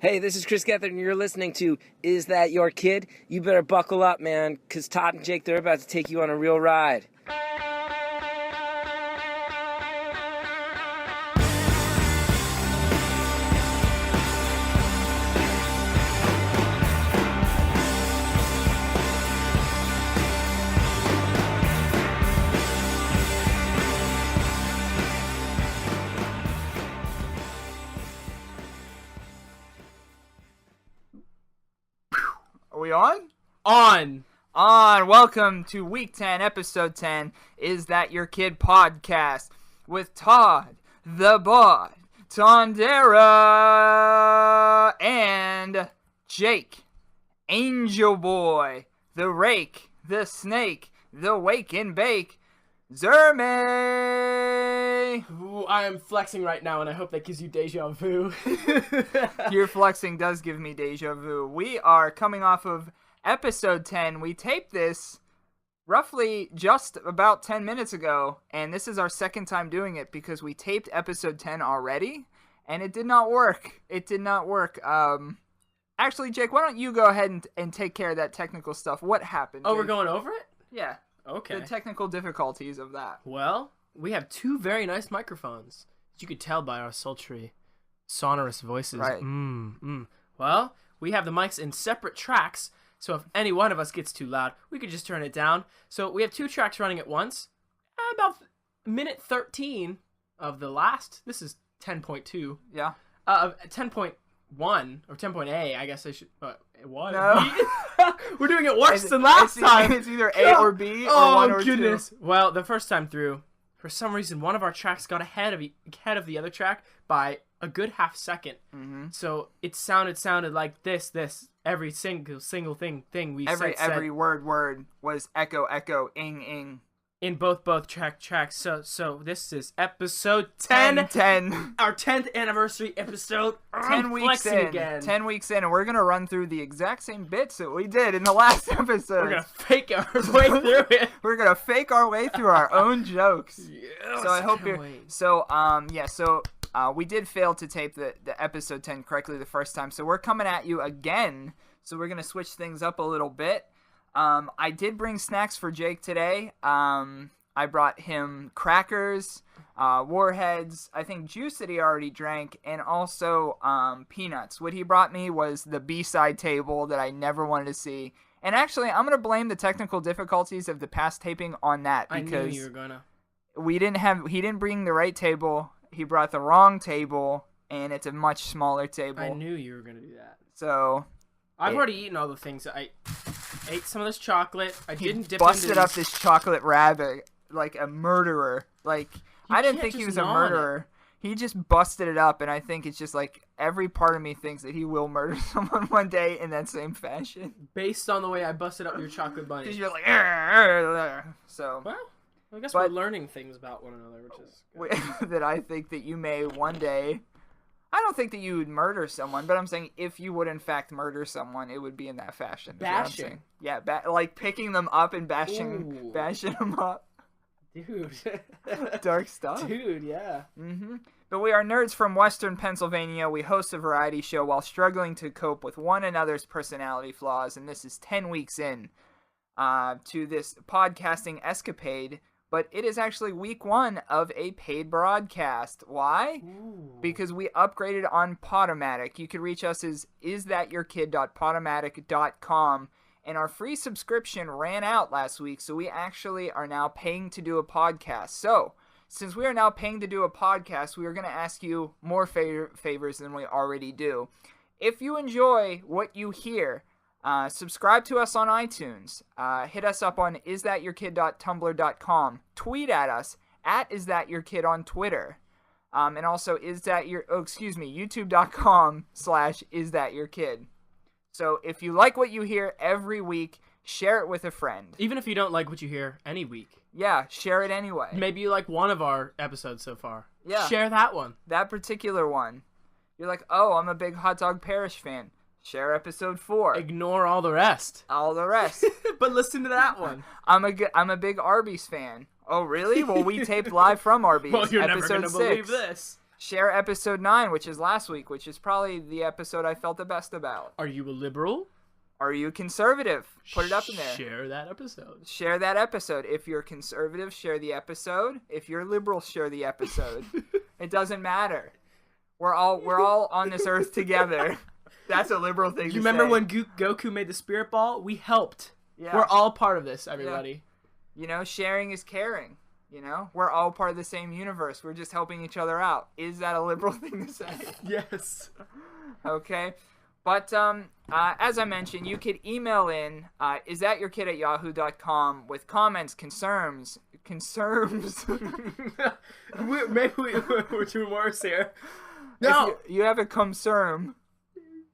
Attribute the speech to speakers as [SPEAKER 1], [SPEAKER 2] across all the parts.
[SPEAKER 1] Hey, this is Chris Gethard, and you're listening to Is That Your Kid? You better buckle up, man, because Todd and Jake, they're about to take you on a real ride.
[SPEAKER 2] Are we on?
[SPEAKER 3] On.
[SPEAKER 2] Welcome to week 10, episode 10, Is That Your Kid podcast with Todd, the Bod, Tondera, and Jake, Angel Boy, the Rake, the Snake, the Wake and Bake, Jszirm.
[SPEAKER 3] Ooh, I am flexing right now, and I hope that gives you deja vu.
[SPEAKER 2] Your flexing does give me deja vu. We are coming off of episode 10. We taped this roughly just about 10 minutes ago, and this is our second time doing it because we taped episode 10 already, and it did not work. Actually, Jake, why don't you go ahead and take care of that technical stuff? What happened?
[SPEAKER 3] Oh,
[SPEAKER 2] Jake?
[SPEAKER 3] we're going over it?
[SPEAKER 2] Yeah.
[SPEAKER 3] Okay.
[SPEAKER 2] The technical difficulties of that.
[SPEAKER 3] Well, we have two very nice microphones. As you could tell by our sultry, sonorous voices.
[SPEAKER 2] Right.
[SPEAKER 3] Well, we have the mics in separate tracks, so if any one of us gets too loud, we could just turn it down. So we have two tracks running at once. About minute 13 of the last. This is 10.2.
[SPEAKER 2] Yeah.
[SPEAKER 3] 10.1 or 10.A, I guess I should. What?
[SPEAKER 2] No.
[SPEAKER 3] We're doing it worse than last time.
[SPEAKER 2] It's either A or B or
[SPEAKER 3] oh,
[SPEAKER 2] 1 or
[SPEAKER 3] goodness.
[SPEAKER 2] 2.
[SPEAKER 3] Well, the first time through, for some reason, one of our tracks got ahead of the other track by a good half second.
[SPEAKER 2] Mm-hmm.
[SPEAKER 3] So it sounded like this. Every single thing we said.
[SPEAKER 2] Every word was echo, ing.
[SPEAKER 3] In both tracks. So this is episode 10.
[SPEAKER 2] 10.
[SPEAKER 3] Our 10th anniversary episode.
[SPEAKER 2] 10 weeks in.
[SPEAKER 3] Again.
[SPEAKER 2] 10 weeks in, and we're going to run through the exact same bits that we did in the last episode.
[SPEAKER 3] We're going to fake our way through it.
[SPEAKER 2] We're going to fake our way through our own jokes.
[SPEAKER 3] Yes,
[SPEAKER 2] So I hope you're...
[SPEAKER 3] wait.
[SPEAKER 2] So, we did fail to tape the episode 10 correctly the first time, so we're coming at you again. So we're going to switch things up a little bit. I did bring snacks for Jake today. I brought him crackers, Warheads, I think juice that he already drank, and also peanuts. What he brought me was the B-side table that I never wanted to see. And actually, I'm going to blame the technical difficulties of the past taping on that because
[SPEAKER 3] I knew you were gonna.
[SPEAKER 2] he didn't bring the right table. He brought the wrong table, and it's a much smaller table.
[SPEAKER 3] I knew you were gonna do that.
[SPEAKER 2] So
[SPEAKER 3] I've already eaten all the things. I ate some of this chocolate. I didn't dip
[SPEAKER 2] busted
[SPEAKER 3] into
[SPEAKER 2] up this chocolate rabbit like a murderer. Like, I didn't think he was a murderer. He just busted it up, and I think it's just like every part of me thinks that he will murder someone one day in that same fashion.
[SPEAKER 3] Based on the way I busted up your chocolate bunny.
[SPEAKER 2] Because you're like, so.
[SPEAKER 3] Well, I guess we're learning things about one another, which is good.
[SPEAKER 2] That I think that you may one day. I don't think that you would murder someone, but I'm saying if you would in fact murder someone, it would be in that fashion.
[SPEAKER 3] Bashing.
[SPEAKER 2] Yeah, like picking them up and bashing them up.
[SPEAKER 3] Dude.
[SPEAKER 2] Dark stuff.
[SPEAKER 3] Dude, yeah.
[SPEAKER 2] Mm-hmm. But we are nerds from Western Pennsylvania. We host a variety show while struggling to cope with one another's personality flaws, and this is 10 weeks in to this podcasting escapade. But it is actually week 1 of a paid broadcast. Why?
[SPEAKER 3] Ooh.
[SPEAKER 2] Because we upgraded on Podomatic. You can reach us as isthatyourkid.podomatic.com. And our free subscription ran out last week, so we actually are now paying to do a podcast. So, since we are now paying to do a podcast, we are going to ask you more favors than we already do. If you enjoy what you hear, subscribe to us on iTunes. Hit us up on isthatyourkid.tumblr.com. Tweet at us at isthatyourkid on Twitter. And also youtube.com/isthatyourkid. So if you like what you hear every week, share it with a friend.
[SPEAKER 3] Even if you don't like what you hear any week.
[SPEAKER 2] Yeah, share it anyway.
[SPEAKER 3] Maybe you like one of our episodes so far.
[SPEAKER 2] Yeah.
[SPEAKER 3] Share that one.
[SPEAKER 2] That particular one. You're like, oh, I'm a big Hot Dog Parish fan. Share episode 4.
[SPEAKER 3] Ignore all the rest.
[SPEAKER 2] All the rest.
[SPEAKER 3] But listen to that one.
[SPEAKER 2] I'm a big Arby's fan. Oh, really? Well, we taped live from Arby's.
[SPEAKER 3] Well, you're never
[SPEAKER 2] episode
[SPEAKER 3] gonna
[SPEAKER 2] 6.
[SPEAKER 3] believe this.
[SPEAKER 2] Share episode 9, which is last week, which is probably the episode I felt the best about.
[SPEAKER 3] Are you a liberal?
[SPEAKER 2] Are you conservative? Put it up in there.
[SPEAKER 3] Share that episode.
[SPEAKER 2] Share that episode. If you're conservative, share the episode. If you're liberal, share the episode. It doesn't matter. We're all on this earth together. That's a liberal thing to say.
[SPEAKER 3] You remember when Goku made the spirit ball? We helped.
[SPEAKER 2] Yeah.
[SPEAKER 3] We're all part of this, everybody.
[SPEAKER 2] Yeah. You know, sharing is caring. You know, we're all part of the same universe. We're just helping each other out. Is that a liberal thing to say?
[SPEAKER 3] Yes.
[SPEAKER 2] Okay. But as I mentioned, you could email in isthatyourkid@yahoo.com with comments, concerns.
[SPEAKER 3] Maybe we're doing worse here. No.
[SPEAKER 2] If you have a concern,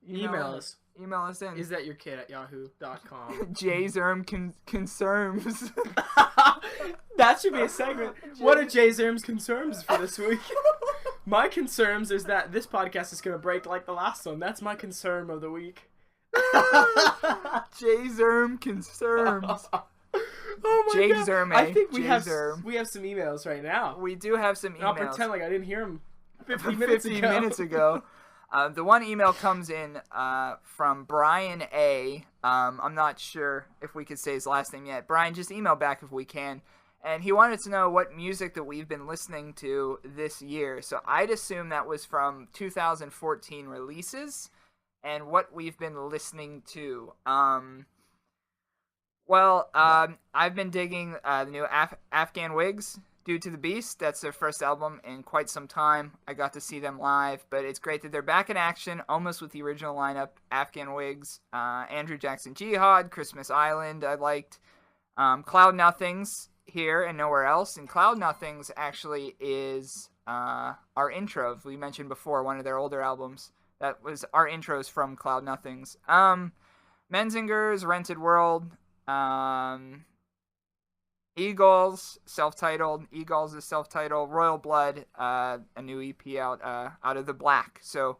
[SPEAKER 3] Email us.
[SPEAKER 2] Email us in.
[SPEAKER 3] isthatyourkid@yahoo.com.
[SPEAKER 2] Jszirm concerns.
[SPEAKER 3] That should be a segment. What are Jszirm's concerns for this week? My concerns is that this podcast is going to break like the last one. That's my concern of the week.
[SPEAKER 2] Jszirm concerns.
[SPEAKER 3] Oh my
[SPEAKER 2] Jszirm,
[SPEAKER 3] God. I think we have some emails right now.
[SPEAKER 2] We do have some emails.
[SPEAKER 3] I'll pretend like I didn't hear them 15
[SPEAKER 2] minutes ago. The one email comes in from Brian A. I'm not sure if we could say his last name yet. Brian, just email back if we can. And he wanted to know what music that we've been listening to this year. So I'd assume that was from 2014 releases and what we've been listening to. I've been digging the new Afghan Wigs, Due to the Beast. That's their first album in quite some time. I got to see them live, but it's great that they're back in action, almost with the original lineup. Afghan Wigs, Andrew Jackson Jihad, Christmas Island I liked. Cloud Nothings here and nowhere else. And Cloud Nothings actually is our intro. We mentioned before, one of their older albums. That was our intros from Cloud Nothings. Menzinger's Rented World. Eagles, self-titled. Eagles is self-titled. Royal Blood, a new EP out of the black. So,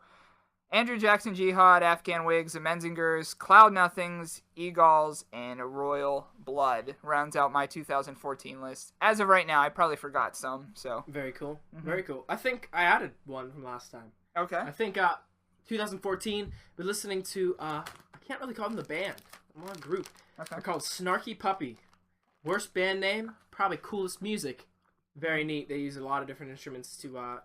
[SPEAKER 2] Andrew Jackson Jihad, Afghan Wigs, the Menzingers, Cloud Nothings, Eagles, and Royal Blood rounds out my 2014 list. As of right now, I probably forgot some. So
[SPEAKER 3] very cool, very cool. I think I added one from last time.
[SPEAKER 2] Okay.
[SPEAKER 3] I think 2014. Been listening to I can't really call them the band. I'm on a group.
[SPEAKER 2] Okay.
[SPEAKER 3] They're called Snarky Puppy. Worst band name, probably coolest music. Very neat. They use a lot of different instruments to. I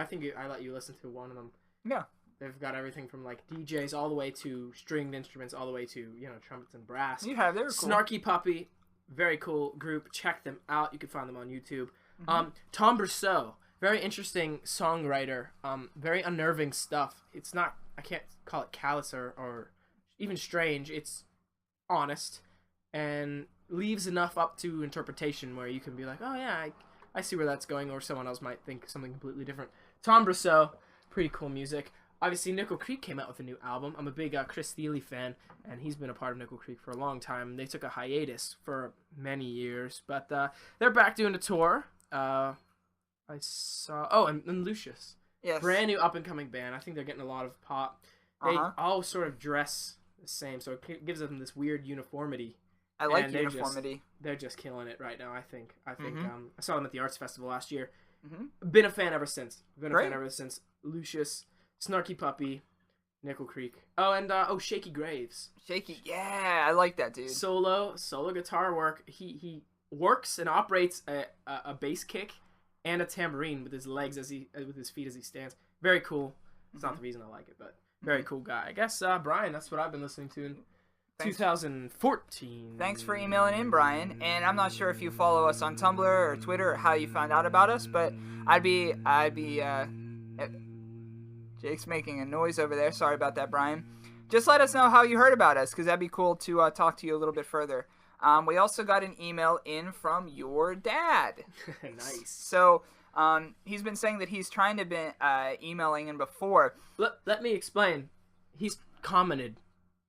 [SPEAKER 3] think I let you listen to one of them.
[SPEAKER 2] Yeah.
[SPEAKER 3] They've got everything from like DJs all the way to stringed instruments, all the way to trumpets and brass.
[SPEAKER 2] You have, they're cool.
[SPEAKER 3] Snarky Puppy, very cool group. Check them out. You can find them on YouTube. Tom Brousseau, very interesting songwriter. Very unnerving stuff. It's not. I can't call it callous or even strange. It's honest and leaves enough up to interpretation where you can be like, oh yeah, I see where that's going, or someone else might think something completely different. Tom Brousseau, pretty cool music. Obviously, Nickel Creek came out with a new album. I'm a big Chris Thiele fan, and he's been a part of Nickel Creek for a long time. They took a hiatus for many years, but they're back doing a tour. I saw... and Lucius.
[SPEAKER 2] Yes.
[SPEAKER 3] Brand new up-and-coming band. I think they're getting a lot of pop. They all sort of dress the same, so it gives them this weird uniformity.
[SPEAKER 2] I like uniformity.
[SPEAKER 3] They're just killing it right now, I think. I saw them at the Arts Festival last year. Been a fan ever since. Lucius, Snarky Puppy, Nickel Creek. Oh, and Shaky Graves.
[SPEAKER 2] Shaky, yeah, I like that dude.
[SPEAKER 3] Solo guitar work. He works and operates a bass kick and a tambourine with his legs with his feet as he stands. Very cool. It's not the reason I like it, but very cool guy. I guess Brian, that's what I've been listening to in 2014.
[SPEAKER 2] Thanks for emailing in, Brian. And I'm not sure if you follow us on Tumblr or Twitter or how you found out about us, but I'd be Jake's making a noise over there. Sorry about that, Brian. Just let us know how you heard about us, because that'd be cool to talk to you a little bit further. We also got an email in from your dad.
[SPEAKER 3] Nice.
[SPEAKER 2] So he's been saying that he's trying to be emailing in before.
[SPEAKER 3] Let me explain. He's commented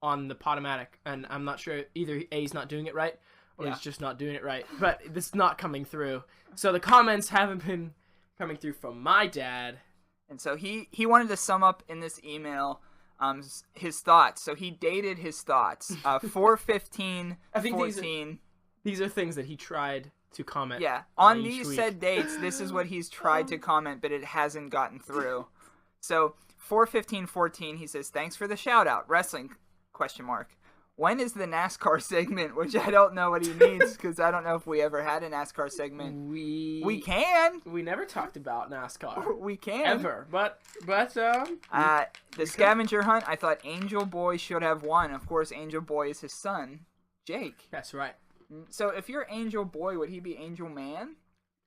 [SPEAKER 3] on the Podomatic, and I'm not sure either he's not doing it right or he's just not doing it right, but it's not coming through. So the comments haven't been coming through from my dad.
[SPEAKER 2] And so he wanted to sum up in this email his thoughts. So he dated his thoughts. 4/15/14.
[SPEAKER 3] These are things that he tried to comment.
[SPEAKER 2] Yeah, on
[SPEAKER 3] each
[SPEAKER 2] these
[SPEAKER 3] week.
[SPEAKER 2] said dates, this is what he's tried to comment, but it hasn't gotten through. So 4:15:14, he says, "Thanks for the shout out. Wrestling ? When is the NASCAR segment?" Which I don't know what he means because I don't know if we ever had a NASCAR segment. We can.
[SPEAKER 3] We never talked about NASCAR.
[SPEAKER 2] We can.
[SPEAKER 3] Ever. But
[SPEAKER 2] The scavenger hunt, I thought Angel Boy should have won. Of course, Angel Boy is his son, Jake.
[SPEAKER 3] that's right.
[SPEAKER 2] So if you're Angel Boy, would he be Angel Man?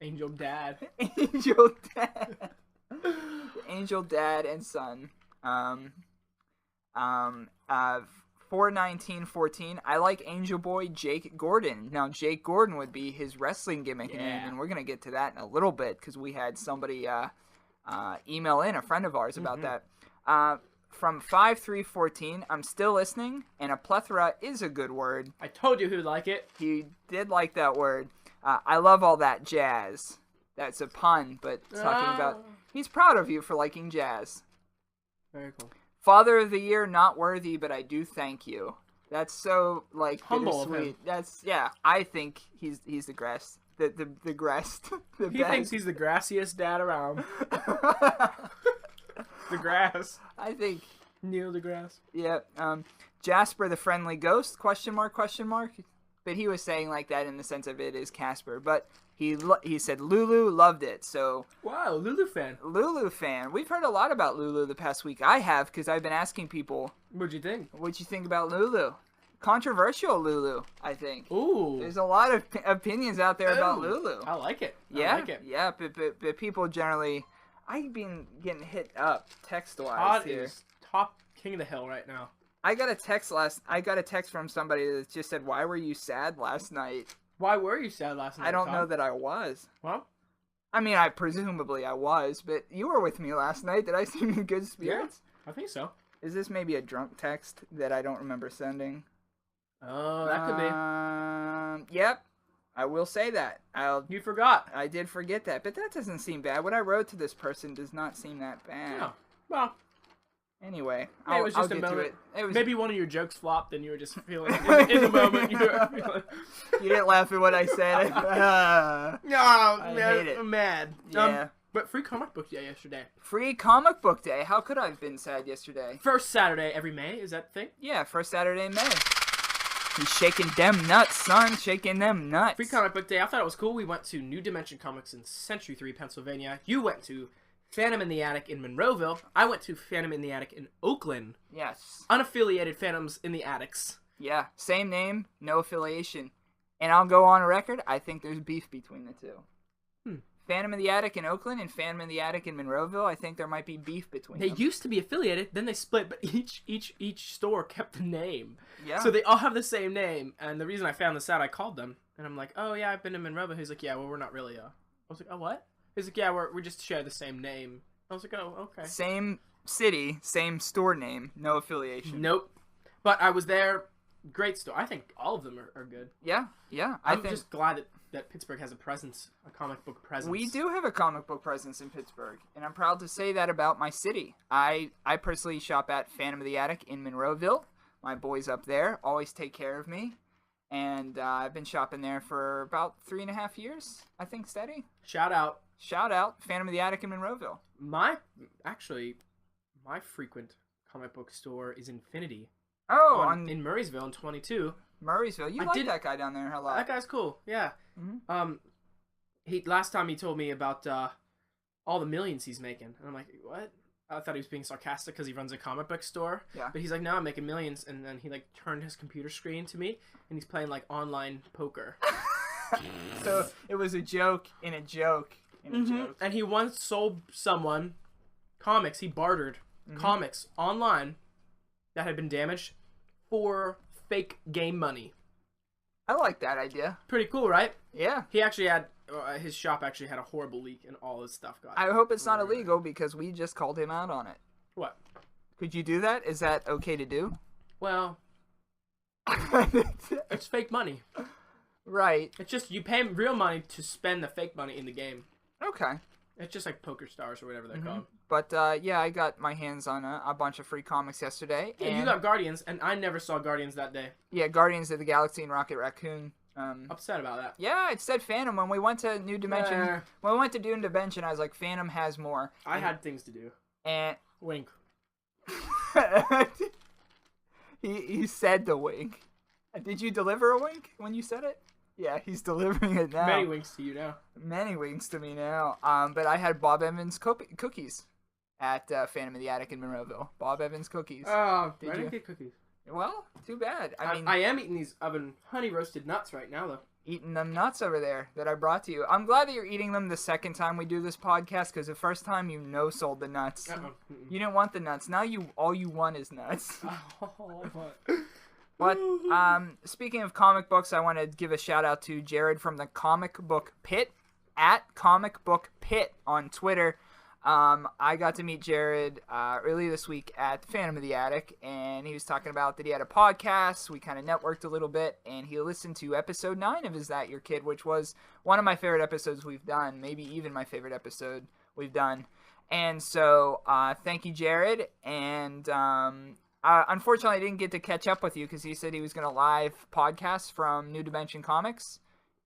[SPEAKER 3] Angel Dad.
[SPEAKER 2] Angel Dad. Angel Dad and son. 4:19:14. I like Angel Boy Jake Gordon. Now Jake Gordon would be his wrestling gimmick name, and we're gonna get to that in a little bit because we had somebody email in, a friend of ours, about that. From 5:3:14, I'm still listening, and a plethora is a good word.
[SPEAKER 3] I told you who'd like it.
[SPEAKER 2] He did like that word. I love all that jazz. That's a pun, but talking about... He's proud of you for liking jazz.
[SPEAKER 3] Very cool.
[SPEAKER 2] Father of the Year, not worthy, but I do thank you. That's so, like,
[SPEAKER 3] Humble of
[SPEAKER 2] bittersweet.
[SPEAKER 3] him.
[SPEAKER 2] That's, yeah, I think he's the grass. The grass. The
[SPEAKER 3] He
[SPEAKER 2] best.
[SPEAKER 3] thinks he's the grassiest dad around. The grass.
[SPEAKER 2] I think...
[SPEAKER 3] Neil deGrasse.
[SPEAKER 2] Yeah. Jasper the Friendly Ghost, ? But he was saying like that in the sense of it is Casper. But he said Lulu loved it. So
[SPEAKER 3] Wow, Lulu fan.
[SPEAKER 2] Lulu fan. We've heard a lot about Lulu the past week. I have because I've been asking people,
[SPEAKER 3] What'd you think?
[SPEAKER 2] what'd you think about Lulu? Controversial Lulu, I think.
[SPEAKER 3] Ooh.
[SPEAKER 2] There's a lot of opinions out there about
[SPEAKER 3] Ooh.
[SPEAKER 2] Lulu.
[SPEAKER 3] I like it.
[SPEAKER 2] Yeah,
[SPEAKER 3] I like it.
[SPEAKER 2] yeah, but people generally, I've been getting hit up text-wise
[SPEAKER 3] Todd
[SPEAKER 2] here.
[SPEAKER 3] is top king of the hill right now.
[SPEAKER 2] I got a text from somebody that just said, "Why were you sad last night?"
[SPEAKER 3] Why were you sad last night?
[SPEAKER 2] I don't
[SPEAKER 3] Todd?
[SPEAKER 2] know that I was.
[SPEAKER 3] Well,
[SPEAKER 2] I mean, presumably I was, but you were with me last night. Did I seem in good spirits?
[SPEAKER 3] I think so.
[SPEAKER 2] Is this maybe a drunk text that I don't remember sending?
[SPEAKER 3] Oh, that could be.
[SPEAKER 2] Yep. I will say that.
[SPEAKER 3] You forgot.
[SPEAKER 2] I did forget that, but that doesn't seem bad. What I wrote to this person does not seem that bad.
[SPEAKER 3] No. Well,
[SPEAKER 2] Anyway,
[SPEAKER 3] maybe it was just
[SPEAKER 2] I'll
[SPEAKER 3] a
[SPEAKER 2] get to
[SPEAKER 3] moment.
[SPEAKER 2] it. It was,
[SPEAKER 3] Maybe one of your jokes flopped and you were just feeling in the moment. You were feeling.
[SPEAKER 2] you didn't laugh at what I said.
[SPEAKER 3] No,
[SPEAKER 2] I
[SPEAKER 3] man,
[SPEAKER 2] hate it.
[SPEAKER 3] I'm mad.
[SPEAKER 2] Yeah.
[SPEAKER 3] But free comic book day yesterday.
[SPEAKER 2] Free comic book day. How could I have been sad yesterday?
[SPEAKER 3] First Saturday every May, is that the thing?
[SPEAKER 2] Yeah, first Saturday in May. He's shaking them nuts, son. Shaking them nuts.
[SPEAKER 3] Free comic book day. I thought it was cool. We went to New Dimension Comics in Century 3, Pennsylvania. You went to Phantom in the Attic in Monroeville. I went to Phantom in the Attic in Oakland.
[SPEAKER 2] Yes.
[SPEAKER 3] Unaffiliated Phantoms in the Attics.
[SPEAKER 2] Yeah. Same name, no affiliation. And I'll go on record. I think there's beef between the two. Phantom in the Attic in Oakland and Phantom in the Attic in Monroeville. I think there might be beef between
[SPEAKER 3] They
[SPEAKER 2] them.
[SPEAKER 3] used to be affiliated, then they split, but each store kept the name.
[SPEAKER 2] Yeah.
[SPEAKER 3] So they all have the same name. And the reason I found this out, I called them. And I'm like, oh yeah, I've been to Monroeville. He's like, yeah, well, we're not really I was like, oh, what? He's like, yeah, we just share the same name. I was like, oh, okay.
[SPEAKER 2] Same city, same store name, no affiliation.
[SPEAKER 3] Nope. But I was there. Great store. I think all of them are good.
[SPEAKER 2] Yeah, yeah.
[SPEAKER 3] I'm
[SPEAKER 2] think
[SPEAKER 3] just glad that Pittsburgh has a presence, a comic book presence.
[SPEAKER 2] we do have a comic book presence in Pittsburgh, and I'm proud to say that about my city. I personally shop at Phantom of the Attic in Monroeville. My boys up there always take care of me, and I've been shopping there for about 3.5 years, I think, steady.
[SPEAKER 3] Shout out.
[SPEAKER 2] Shout out, Phantom of the Attic in Monroeville.
[SPEAKER 3] My frequent comic book store is Infinity.
[SPEAKER 2] Oh,
[SPEAKER 3] in Murraysville in 22.
[SPEAKER 2] Murraysville. You like that guy down there a lot.
[SPEAKER 3] That guy's cool. Yeah.
[SPEAKER 2] Mhm.
[SPEAKER 3] Last time he told me about all the millions he's making, and I'm like, what? I thought he was being sarcastic because he runs a comic book store.
[SPEAKER 2] Yeah.
[SPEAKER 3] But he's like, no, I'm making millions, and then he like turned his computer screen to me, and he's playing like online poker.
[SPEAKER 2] So it was a joke in a joke in a joke.
[SPEAKER 3] And he once sold someone comics. He bartered comics online that had been damaged for fake game money.
[SPEAKER 2] I like that idea.
[SPEAKER 3] Pretty cool, right?
[SPEAKER 2] Yeah.
[SPEAKER 3] He actually had his shop actually had a horrible leak, and all his stuff got.
[SPEAKER 2] I hope it's not illegal because we just called him out on it.
[SPEAKER 3] What?
[SPEAKER 2] Could you do that? Is that okay to do?
[SPEAKER 3] Well, it's fake money.
[SPEAKER 2] Right.
[SPEAKER 3] It's just you pay real money to spend the fake money in the game.
[SPEAKER 2] Okay.
[SPEAKER 3] It's just like Poker Stars or whatever they're called.
[SPEAKER 2] But yeah, I got my hands on a bunch of free comics yesterday.
[SPEAKER 3] Yeah, you got Guardians, and I never saw Guardians that day.
[SPEAKER 2] Yeah, Guardians of the Galaxy and Rocket Raccoon.
[SPEAKER 3] Upset about that.
[SPEAKER 2] Yeah, it said Phantom when we went to New Dimension. When we went to New Dimension, I was like, Phantom has more.
[SPEAKER 3] I had things to do.
[SPEAKER 2] And
[SPEAKER 3] Wink.
[SPEAKER 2] he said the wink. Did you deliver a wink when you said it? Yeah, he's delivering it now.
[SPEAKER 3] Many winks to you now.
[SPEAKER 2] Many winks to me now. But I had Bob Evans cookies at Phantom of the Attic in Monroeville. Bob Evans cookies.
[SPEAKER 3] Oh, I
[SPEAKER 2] you?
[SPEAKER 3] didn't get cookies.
[SPEAKER 2] Well, too bad. I mean,
[SPEAKER 3] I am eating these oven honey roasted nuts right now, though.
[SPEAKER 2] eating them nuts over there that I brought to you. I'm glad that you're eating them the second time we do this podcast, because the first time you no-sold the nuts. You didn't want the nuts. Now all you want is nuts. But speaking of comic books, I want to give a shout out to Jared from the Comic Book Pit at Comic Book Pit on Twitter. I got to meet Jared earlier this week at Phantom of the Attic, and he was talking about that he had a podcast. We kind of networked a little bit, and he listened to episode 9 of Is That Your Kid, which was one of my favorite episodes we've done, maybe even my favorite episode we've done. And so thank you, Jared. And unfortunately, I didn't get to catch up with you because he said he was going to live podcast from New Dimension Comics.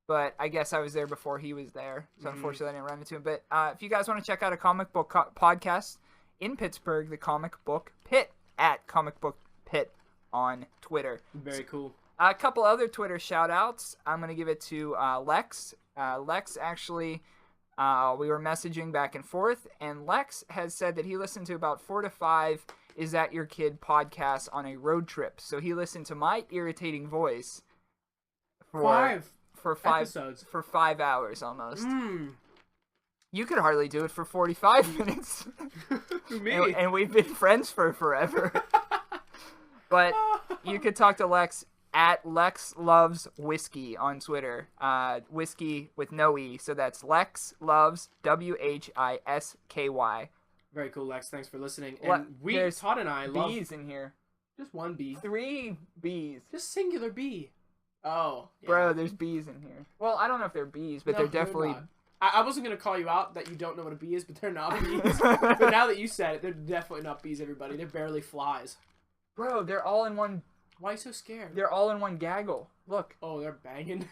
[SPEAKER 2] But I guess I was there before he was there. So unfortunately, I didn't run into him. But if you guys want to check out a comic book podcast in Pittsburgh, the Comic Book Pit at Comic Book Pit on Twitter.
[SPEAKER 3] Very cool.
[SPEAKER 2] A couple other Twitter shout-outs. I'm going to give it to Lex. Lex actually, we were messaging back and forth. And Lex has said that he listened to about 4 to 5 Is That Your Kid podcasts on a road trip. So he listened to my irritating voice for 5
[SPEAKER 3] episodes.
[SPEAKER 2] For 5 hours almost. You could hardly do it for 45 minutes.
[SPEAKER 3] Me.
[SPEAKER 2] And we've been friends for forever. But you could talk to Lex at Lex Loves Whiskey on Twitter. Whiskey with no E. So that's Lex Loves WHISKY.
[SPEAKER 3] Very cool, Lex. Thanks for listening. And
[SPEAKER 2] there's
[SPEAKER 3] Todd and I love
[SPEAKER 2] bees in here.
[SPEAKER 3] just one bee.
[SPEAKER 2] 3 bees.
[SPEAKER 3] Just singular bee. Oh, yeah.
[SPEAKER 2] Bro, there's bees in here. Well, I don't know if they're bees, but
[SPEAKER 3] No,
[SPEAKER 2] they're definitely...
[SPEAKER 3] not. I wasn't going to call you out that you don't know what a bee is, but they're not bees. But now that you said it, they're definitely not bees, everybody. They're barely flies.
[SPEAKER 2] Bro, they're all in one...
[SPEAKER 3] Why are you so scared?
[SPEAKER 2] They're all in one gaggle. Look.
[SPEAKER 3] Oh, they're banging.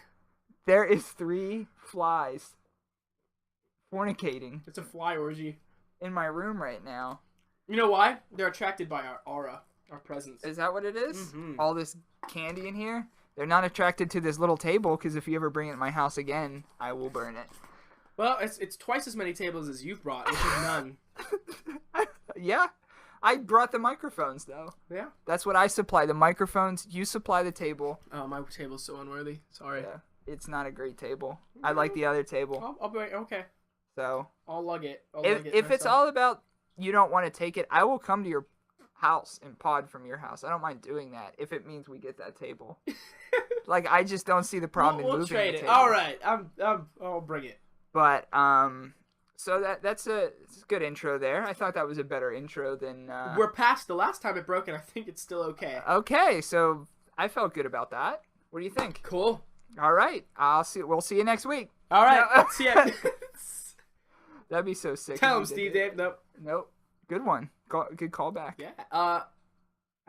[SPEAKER 2] There is 3 flies fornicating
[SPEAKER 3] It's a fly orgy.
[SPEAKER 2] in my room right now.
[SPEAKER 3] You know why? They're attracted by our aura, our presence.
[SPEAKER 2] Is that what it is?
[SPEAKER 3] Mhm.
[SPEAKER 2] All this candy in here? They're not attracted to this little table, because if you ever bring it to my house again, I will burn it.
[SPEAKER 3] Well, it's twice as many tables as you've brought, which is none.
[SPEAKER 2] Yeah. I brought the microphones, though.
[SPEAKER 3] Yeah.
[SPEAKER 2] That's what I supply. The microphones, you supply the table.
[SPEAKER 3] Oh, my table's so unworthy. Sorry.
[SPEAKER 2] Yeah. It's not a great table. I like the other table.
[SPEAKER 3] I'll be okay.
[SPEAKER 2] So,
[SPEAKER 3] I'll lug it.
[SPEAKER 2] if it's all about you don't want to take it, I will come to your house and pod from your house. I don't mind doing that if it means we get that table. Like, I just don't see the problem in
[SPEAKER 3] we'll
[SPEAKER 2] moving
[SPEAKER 3] trade
[SPEAKER 2] the
[SPEAKER 3] it.
[SPEAKER 2] table.
[SPEAKER 3] All right. I'll bring it.
[SPEAKER 2] But so that's a good intro there. I thought that was a better intro than
[SPEAKER 3] We're past the last time it broke, and I think it's still okay.
[SPEAKER 2] Okay, so I felt good about that. What do you think?
[SPEAKER 3] Cool.
[SPEAKER 2] All right. We'll see you next week.
[SPEAKER 3] All right.
[SPEAKER 2] No.
[SPEAKER 3] See ya.
[SPEAKER 2] That'd be so sick.
[SPEAKER 3] Tell
[SPEAKER 2] if
[SPEAKER 3] him,
[SPEAKER 2] you did
[SPEAKER 3] Steve
[SPEAKER 2] that.
[SPEAKER 3] Dave. Nope.
[SPEAKER 2] Nope. Good one. Good callback.
[SPEAKER 3] Yeah.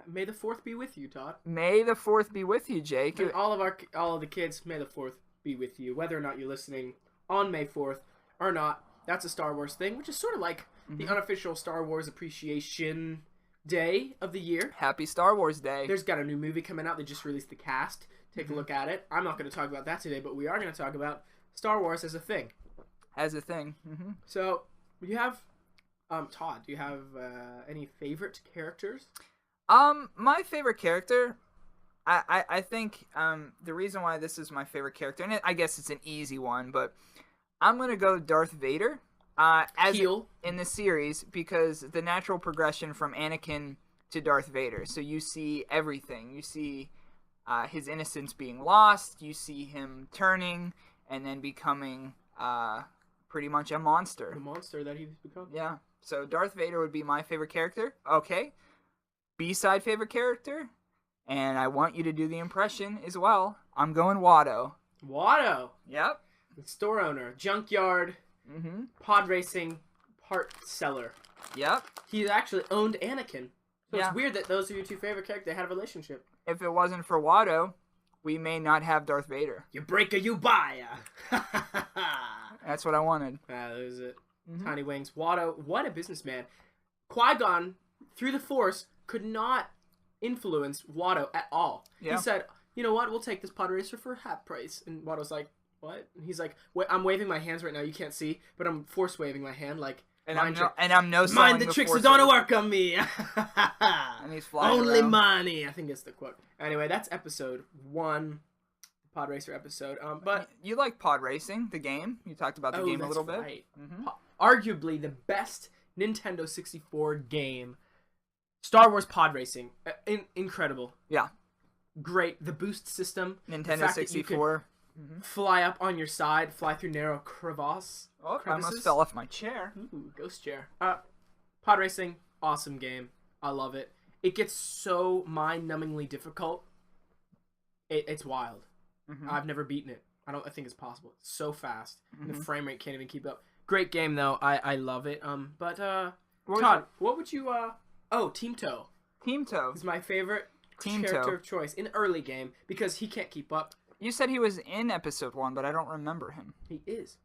[SPEAKER 3] May the 4th be with you, Todd.
[SPEAKER 2] May the 4th be with you, Jake.
[SPEAKER 3] And all of the kids, may the 4th be with you. Whether or not you're listening on May 4th or not, that's a Star Wars thing, which is sort of like the unofficial Star Wars Appreciation Day of the year.
[SPEAKER 2] Happy Star Wars Day.
[SPEAKER 3] There's got a new movie coming out. They just released the cast. Take a look at it. I'm not going to talk about that today, but we are going to talk about Star Wars as a thing.
[SPEAKER 2] As a thing. Mm-hmm.
[SPEAKER 3] So, you have, Todd, do you have any favorite characters?
[SPEAKER 2] My favorite character, I think the reason why this is my favorite character, and I guess it's an easy one, but I'm going to go Darth Vader as
[SPEAKER 3] Heel.
[SPEAKER 2] in the series, because the natural progression from Anakin to Darth Vader. So you see everything. You see his innocence being lost. You see him turning and then becoming pretty much a monster.
[SPEAKER 3] The monster that he's become?
[SPEAKER 2] Yeah. So Darth Vader would be my favorite character. Okay. B-side favorite character. And I want you to do the impression as well. I'm going Watto.
[SPEAKER 3] Watto.
[SPEAKER 2] Yep.
[SPEAKER 3] Store owner. Junkyard.
[SPEAKER 2] Mm-hmm.
[SPEAKER 3] Pod racing. Part seller.
[SPEAKER 2] Yep.
[SPEAKER 3] He actually owned Anakin. So
[SPEAKER 2] Yeah.
[SPEAKER 3] it's weird that those are your 2 favorite characters. They had a relationship.
[SPEAKER 2] If it wasn't for Watto, we may not have Darth Vader.
[SPEAKER 3] You break or you buy.
[SPEAKER 2] That's what I wanted.
[SPEAKER 3] That was it. Tiny Wings. Watto, what a businessman. Qui-Gon, through the Force, could not influence Watto at all.
[SPEAKER 2] Yeah.
[SPEAKER 3] He said, you know what, we'll take this pod racer for half price. And Watto's like, what? And he's like, wait, I'm waving my hands right now, you can't see, but I'm Force waving my hand like,
[SPEAKER 2] And
[SPEAKER 3] mind
[SPEAKER 2] I'm no
[SPEAKER 3] mind the tricks that don't work on me.
[SPEAKER 2] And he's flying
[SPEAKER 3] Only
[SPEAKER 2] around.
[SPEAKER 3] money, I think it's the quote. Anyway, that's episode 1, pod racer episode. But
[SPEAKER 2] you like pod racing, the game? You talked about the game a
[SPEAKER 3] that's
[SPEAKER 2] little bit.
[SPEAKER 3] right. Arguably the best Nintendo 64 game. Star Wars pod racing. Incredible.
[SPEAKER 2] Yeah.
[SPEAKER 3] Great. The boost system.
[SPEAKER 2] Nintendo 64.
[SPEAKER 3] Fly up on your side, fly through narrow crevasse.
[SPEAKER 2] Oh, I
[SPEAKER 3] crevices.
[SPEAKER 2] almost fell off my chair.
[SPEAKER 3] Ooh, ghost chair. Pod racing, awesome game. I love it. It gets so mind-numbingly difficult. It's wild. I've never beaten it. I think it's possible. It's so fast. And the frame rate can't even keep up. Great game though. I love it. But Todd, what would you Team Toe.
[SPEAKER 2] Team Toe
[SPEAKER 3] Is my favorite
[SPEAKER 2] Team
[SPEAKER 3] character
[SPEAKER 2] Toe.
[SPEAKER 3] of choice in the early game because he can't keep up.
[SPEAKER 2] You said he was in episode 1, but I don't remember him.
[SPEAKER 3] He is.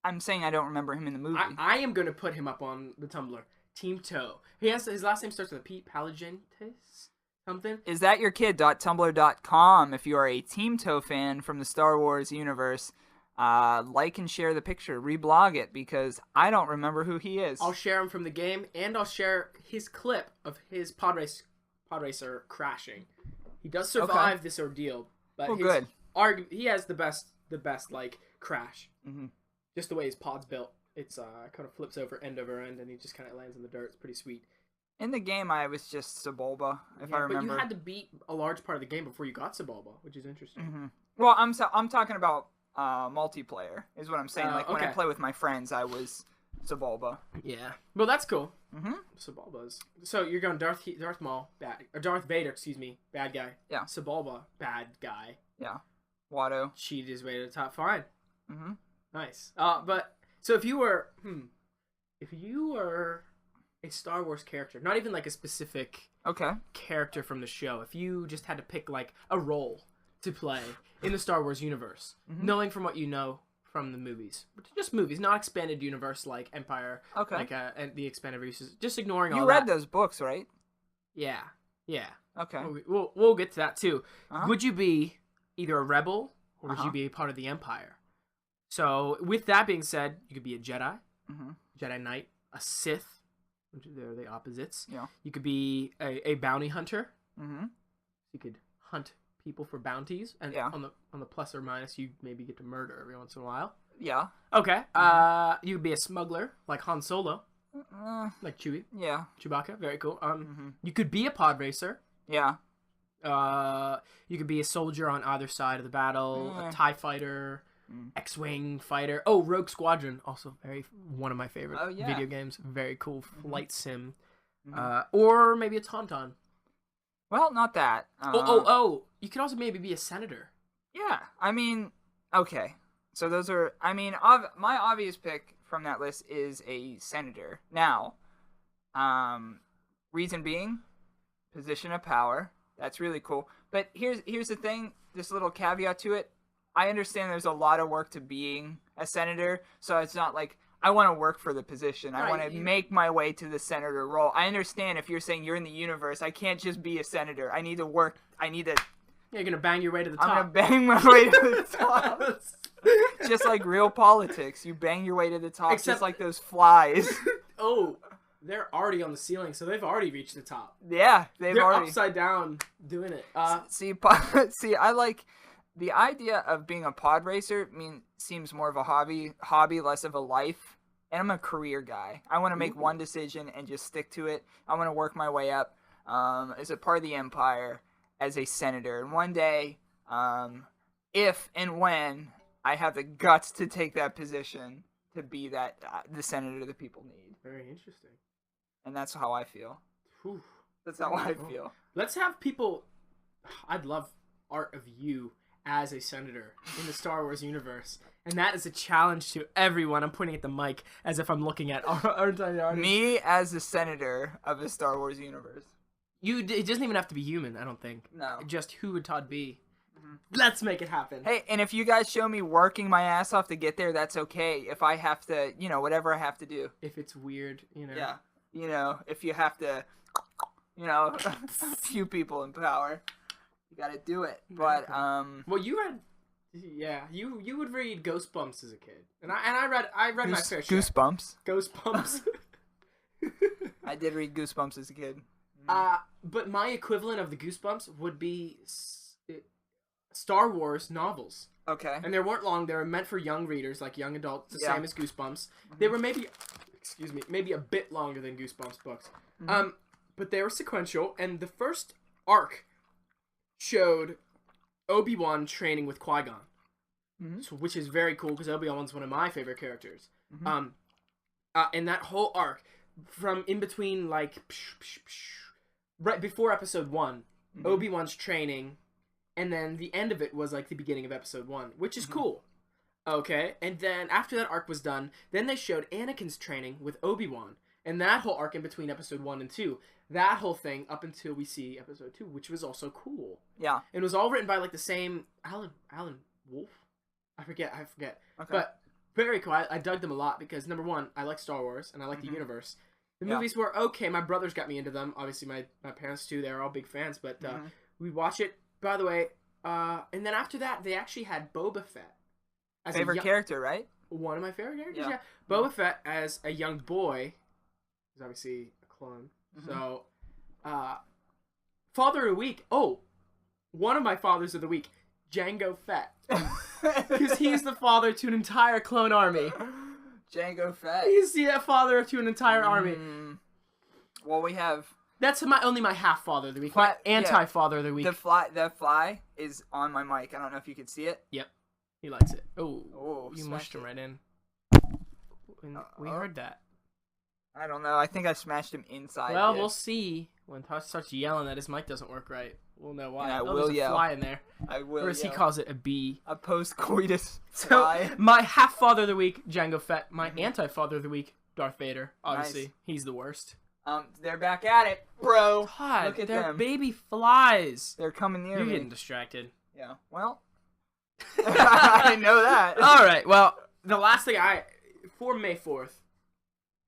[SPEAKER 2] I'm saying I don't remember him in the movie.
[SPEAKER 3] I am going to put him up on the Tumblr. Team Toe. His last name starts with a P. Palagentis? Something?
[SPEAKER 2] Is that your kid.tumblr.com if you are a Team Toe fan from the Star Wars universe? Like and share the picture. Reblog it because I don't remember who he is.
[SPEAKER 3] I'll share him from the game, and I'll share his clip of his pod racer crashing. He does survive this ordeal, but
[SPEAKER 2] good.
[SPEAKER 3] He has the best like crash. Just the way his pod's built. It's kind of flips over end, and he just kind of lands in the dirt. It's pretty sweet.
[SPEAKER 2] In the game, I was just Sebulba, if I remember.
[SPEAKER 3] But you had to beat a large part of the game before you got Sebulba, which is interesting.
[SPEAKER 2] Well, I'm talking about multiplayer, is what I'm saying. Like, when I
[SPEAKER 3] okay.
[SPEAKER 2] play with my friends, I was Sebulba.
[SPEAKER 3] Yeah. Well, that's cool. Sebulba's. So you're going Darth Maul, Darth Vader, bad guy.
[SPEAKER 2] Yeah.
[SPEAKER 3] Sebulba, bad guy.
[SPEAKER 2] Yeah. Watto.
[SPEAKER 3] Cheated his way to the top. Fine. Nice. But so if you were a Star Wars character, not even like a specific character from the show, if you just had to pick like a role to play in the Star Wars universe, knowing from what you know from the movies, just movies, not expanded universe like Empire, like and the expanded universe, just ignoring all that.
[SPEAKER 2] You read those books, right?
[SPEAKER 3] Yeah.
[SPEAKER 2] Okay.
[SPEAKER 3] We'll get to that too. Would you be either a rebel or would you be a part of the Empire? So with that being said, you could be a Jedi, Jedi Knight, a Sith, which they're the opposites.
[SPEAKER 2] Yeah.
[SPEAKER 3] You could be a bounty hunter. You could hunt people for bounties, and on the plus or minus, you maybe get to murder every once in a while.
[SPEAKER 2] Yeah.
[SPEAKER 3] Okay. You could be a smuggler like Han Solo, like Chewie.
[SPEAKER 2] Yeah.
[SPEAKER 3] Chewbacca, very cool. You could be a pod racer.
[SPEAKER 2] Yeah.
[SPEAKER 3] You could be a soldier on either side of the battle, a TIE fighter, X-Wing fighter. Oh, Rogue Squadron, also one of my favorite video games. Very cool flight sim. Or maybe a Tauntaun.
[SPEAKER 2] Well, not that.
[SPEAKER 3] You could also maybe be a senator.
[SPEAKER 2] Yeah. I mean, okay. So those are, my obvious pick from that list is a senator. Now, reason being, position of power. That's really cool. But here's the thing, this little caveat to it. I understand there's a lot of work to being a senator, so it's not like I want to work for the position. I want to make my way to the senator role. I understand if you're saying you're in the universe, I can't just be a senator. I need to work. You're
[SPEAKER 3] going to bang your way to the top.
[SPEAKER 2] I'm going to bang my way to the top. Just like real politics. You bang your way to the top, just like those flies.
[SPEAKER 3] They're already on the ceiling, so they've already reached the top.
[SPEAKER 2] Yeah, they're already
[SPEAKER 3] upside down doing it.
[SPEAKER 2] See, I like the idea of being a pod racer. Seems more of a hobby, less of a life. And I'm a career guy. I want to make one decision and just stick to it. I want to work my way up as a part of the Empire, as a senator. And one day, if and when I have the guts to take that position, to be that the senator the people need.
[SPEAKER 3] Very interesting.
[SPEAKER 2] And that's how I feel.
[SPEAKER 3] Whew.
[SPEAKER 2] That's how I feel.
[SPEAKER 3] Let's have people... I'd love art of you as a senator in the Star Wars universe. And that is a challenge to everyone. I'm pointing at the mic as if I'm looking at our audience.
[SPEAKER 2] Me as a senator of the Star Wars universe.
[SPEAKER 3] It doesn't even have to be human, I don't think.
[SPEAKER 2] No.
[SPEAKER 3] Just who would Todd be? Let's make it happen.
[SPEAKER 2] Hey, and if you guys show me working my ass off to get there, that's okay. If I have to, whatever I have to do.
[SPEAKER 3] If it's weird,
[SPEAKER 2] Yeah. If you have to, a few people in power, you gotta do it. But,
[SPEAKER 3] Well, you read... Yeah, you would read Goosebumps as a kid. And I read my fair share.
[SPEAKER 2] Goosebumps?
[SPEAKER 3] Goosebumps.
[SPEAKER 2] I did read Goosebumps as a kid.
[SPEAKER 3] But my equivalent of the Goosebumps would be Star Wars novels.
[SPEAKER 2] Okay.
[SPEAKER 3] And they weren't long. They were meant for young readers, like young adults, the same as Goosebumps. They were maybe a bit longer than Goosebumps books. But they were sequential, and the first arc showed Obi-Wan training with Qui-Gon, which is very cool because Obi-Wan's one of my favorite characters. And that whole arc, from in between, like, right before episode 1, Obi-Wan's training, and then the end of it was like the beginning of episode 1, which is cool. Okay, and then after that arc was done, then they showed Anakin's training with Obi-Wan, and that whole arc in between episode 1 and 2, that whole thing up until we see episode 2, which was also cool.
[SPEAKER 2] Yeah.
[SPEAKER 3] It was all written by like the same Alan Wolf? I forget. Okay. But very cool. I dug them a lot because, number one, I like Star Wars and I like the universe. The movies were okay. My brothers got me into them. Obviously, my parents too. They're all big fans. But we watch it. By the way, and then after that, they actually had Boba Fett as
[SPEAKER 2] favorite character, right?
[SPEAKER 3] One of my favorite characters.
[SPEAKER 2] Yeah.
[SPEAKER 3] Boba Fett as a young boy. He's obviously a clone. So, Father of the Week. Oh, one of my fathers of the week, Jango Fett, because he's the father to an entire clone army.
[SPEAKER 2] Jango Fett.
[SPEAKER 3] He's the father to an entire army.
[SPEAKER 2] Well, we have.
[SPEAKER 3] That's only my half father of the week. My anti-father of the week.
[SPEAKER 2] The fly is on my mic. I don't know if you can see it.
[SPEAKER 3] Yep, he likes it. Oh, you mushed him right in. We heard that.
[SPEAKER 2] I don't know. I think I smashed him inside.
[SPEAKER 3] Well, we'll see when Todd starts yelling that his mic doesn't work right. We'll know why.
[SPEAKER 2] Yeah, I will yell.
[SPEAKER 3] Fly in there.
[SPEAKER 2] I will.
[SPEAKER 3] Or as he calls it, a bee.
[SPEAKER 2] A post-coitus
[SPEAKER 3] fly. So, my half-father of the week, Jango Fett. My anti-father of the week, Darth Vader. Obviously,
[SPEAKER 2] nice.
[SPEAKER 3] He's the worst.
[SPEAKER 2] They're back at it, bro.
[SPEAKER 3] Todd,
[SPEAKER 2] look at
[SPEAKER 3] they're
[SPEAKER 2] them.
[SPEAKER 3] Baby flies.
[SPEAKER 2] They're coming near me.
[SPEAKER 3] You're getting distracted.
[SPEAKER 2] Yeah. Well, I know that.
[SPEAKER 3] All right. Well, the last thing for May 4th,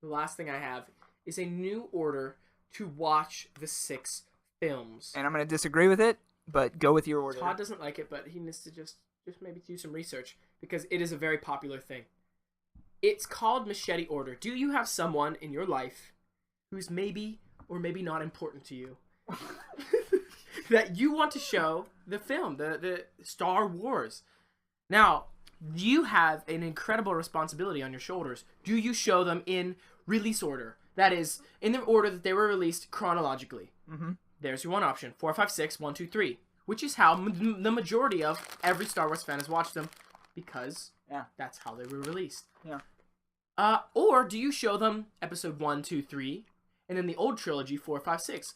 [SPEAKER 3] the last thing I have is a new order to watch the 6 films.
[SPEAKER 2] And I'm going to disagree with it, but go with your order.
[SPEAKER 3] Todd doesn't like it, but he needs to just maybe do some research because it is a very popular thing. It's called Machete Order. Do you have someone in your life who's maybe or maybe not important to you that you want to show the film, the Star Wars? Now, you have an incredible responsibility on your shoulders. Do you show them in release order? That is, in the order that they were released chronologically. There's your one option. 4, 5, 6, 1, 2, 3. Which is how the majority of every Star Wars fan has watched them. Because that's how they were released.
[SPEAKER 2] Yeah.
[SPEAKER 3] Or do you show them episode 1, 2, 3, and then the old trilogy, 4, 5, 6?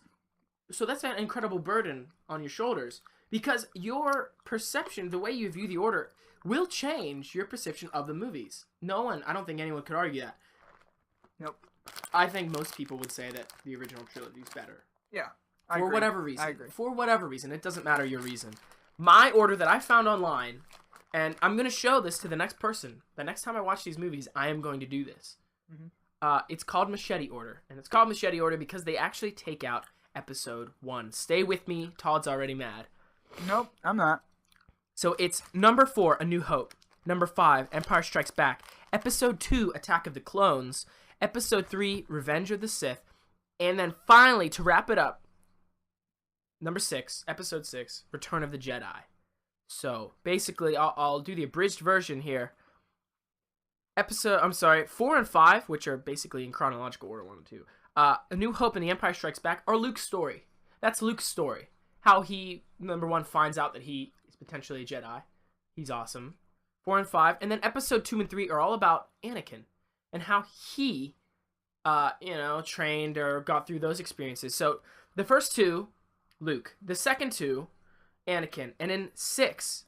[SPEAKER 3] So that's an incredible burden on your shoulders. Because your perception, the way you view the order, will change your perception of the movies. I don't think anyone could argue that.
[SPEAKER 2] Nope.
[SPEAKER 3] I think most people would say that the original trilogy is better.
[SPEAKER 2] Yeah.
[SPEAKER 3] For whatever reason.
[SPEAKER 2] I agree.
[SPEAKER 3] For whatever reason. It doesn't matter your reason. My order that I found online, and I'm going to show this to the next person. The next time I watch these movies, I am going to do this. It's called Machete Order. And it's called Machete Order because they actually take out episode 1. Stay with me. Todd's already mad.
[SPEAKER 2] Nope, I'm not.
[SPEAKER 3] So it's number 4, A New Hope. Number 5, Empire Strikes Back. Episode 2, Attack of the Clones. Episode 3, Revenge of the Sith. And then finally, to wrap it up, number 6, episode 6, Return of the Jedi. So basically, I'll do the abridged version here. 4 and 5, which are basically in chronological order, 1 and 2. A New Hope and The Empire Strikes Back are Luke's story. That's Luke's story. How he, number 1, finds out that he is potentially a Jedi. He's awesome. 4 and 5. And then episode 2 and 3 are all about Anakin. And how he, trained or got through those experiences. So the first 2, Luke. The second 2, Anakin. And in 6,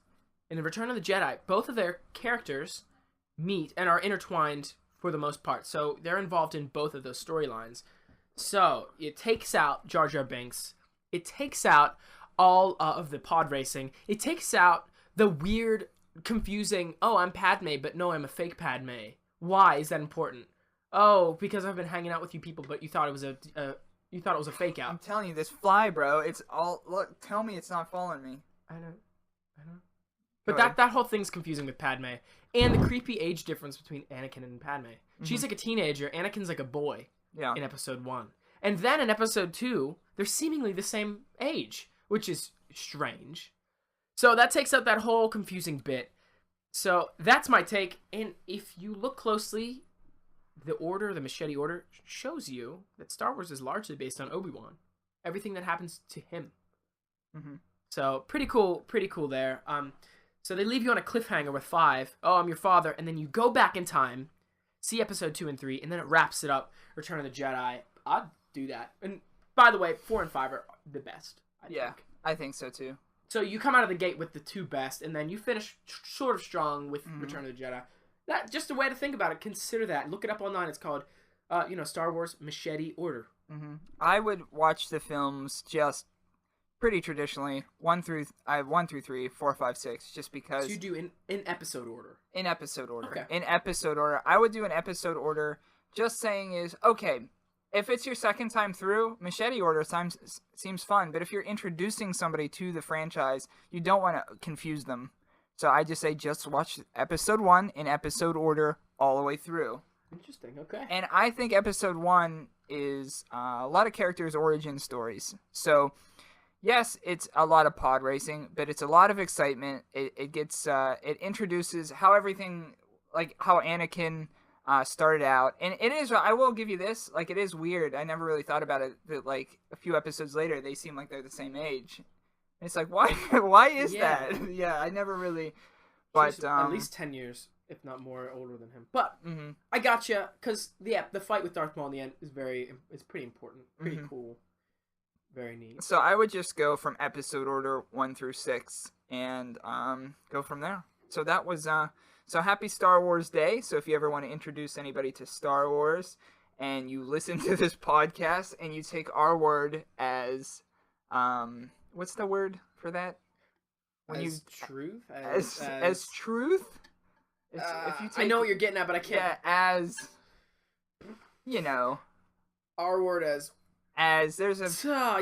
[SPEAKER 3] in The Return of the Jedi, both of their characters meet and are intertwined for the most part. So they're involved in both of those storylines. So it takes out Jar Jar Binks. It takes out all of the pod racing. It takes out the weird, confusing, oh, I'm Padme, but no, I'm a fake Padme. Why is that important? Oh, because I've been hanging out with you people, but you thought it was a fake
[SPEAKER 2] I'm
[SPEAKER 3] out.
[SPEAKER 2] telling you, this fly, bro. It's all. Look, tell me it's not following me.
[SPEAKER 3] I know. But
[SPEAKER 2] Go ahead.
[SPEAKER 3] that whole thing's confusing with Padme. And the creepy age difference between Anakin and Padme. She's like a teenager, Anakin's like a boy
[SPEAKER 2] Yeah.
[SPEAKER 3] in episode 1. And then in episode 2, they're seemingly the same age, which is strange. So that takes out that whole confusing bit. So that's my take. And if you look closely, the machete order, shows you that Star Wars is largely based on Obi-Wan. Everything that happens to him.
[SPEAKER 2] Mm-hmm.
[SPEAKER 3] So pretty cool there. So they leave you on a cliffhanger with 5. Oh, I'm your father. And then you go back in time, see episode 2 and 3, and then it wraps it up. Return of the Jedi. I'd do that. And by the way, 4 and 5 are the best. I think.
[SPEAKER 2] I think so too.
[SPEAKER 3] So you come out of the gate with the 2 best, and then you finish sort of strong with Return of the Jedi. That just a way to think about it. Consider that. Look it up online. It's called, Star Wars Machete Order.
[SPEAKER 2] Mm-hmm. I would watch the films just pretty traditionally, 1 through 3, 4, 5, 6, just because.
[SPEAKER 3] So you do in episode order.
[SPEAKER 2] In episode order.
[SPEAKER 3] Okay.
[SPEAKER 2] In episode order. I would do an episode order. Just saying is, okay, if it's your second time through, machete order seems fun. But if you're introducing somebody to the franchise, you don't want to confuse them. So I just say just watch episode 1 in episode order all the way through.
[SPEAKER 3] Interesting. Okay.
[SPEAKER 2] And I think episode 1 is a lot of characters' origin stories. So yes, it's a lot of pod racing, but it's a lot of excitement. It introduces how everything, like how Anakin started out. And it is, I will give you this, like it is weird. I never really thought about it, that like a few episodes later, they seem like they're the same age. And it's like, why is that? Yeah, I never really, but
[SPEAKER 3] She's at least 10 years, if not more, older than him. But
[SPEAKER 2] mm-hmm.
[SPEAKER 3] I gotcha, because the fight with Darth Maul in the end is pretty important, pretty cool, very neat.
[SPEAKER 2] So I would just go from episode order 1 through 6 and go from there. So that was so happy Star Wars Day. So if you ever want to introduce anybody to Star Wars and you listen to this podcast and you take our word as what's the word for that?
[SPEAKER 3] As truth?
[SPEAKER 2] As truth? If you take,
[SPEAKER 3] I know what you're getting at, but I can't.
[SPEAKER 2] Yeah, as
[SPEAKER 3] Our word as
[SPEAKER 2] there's a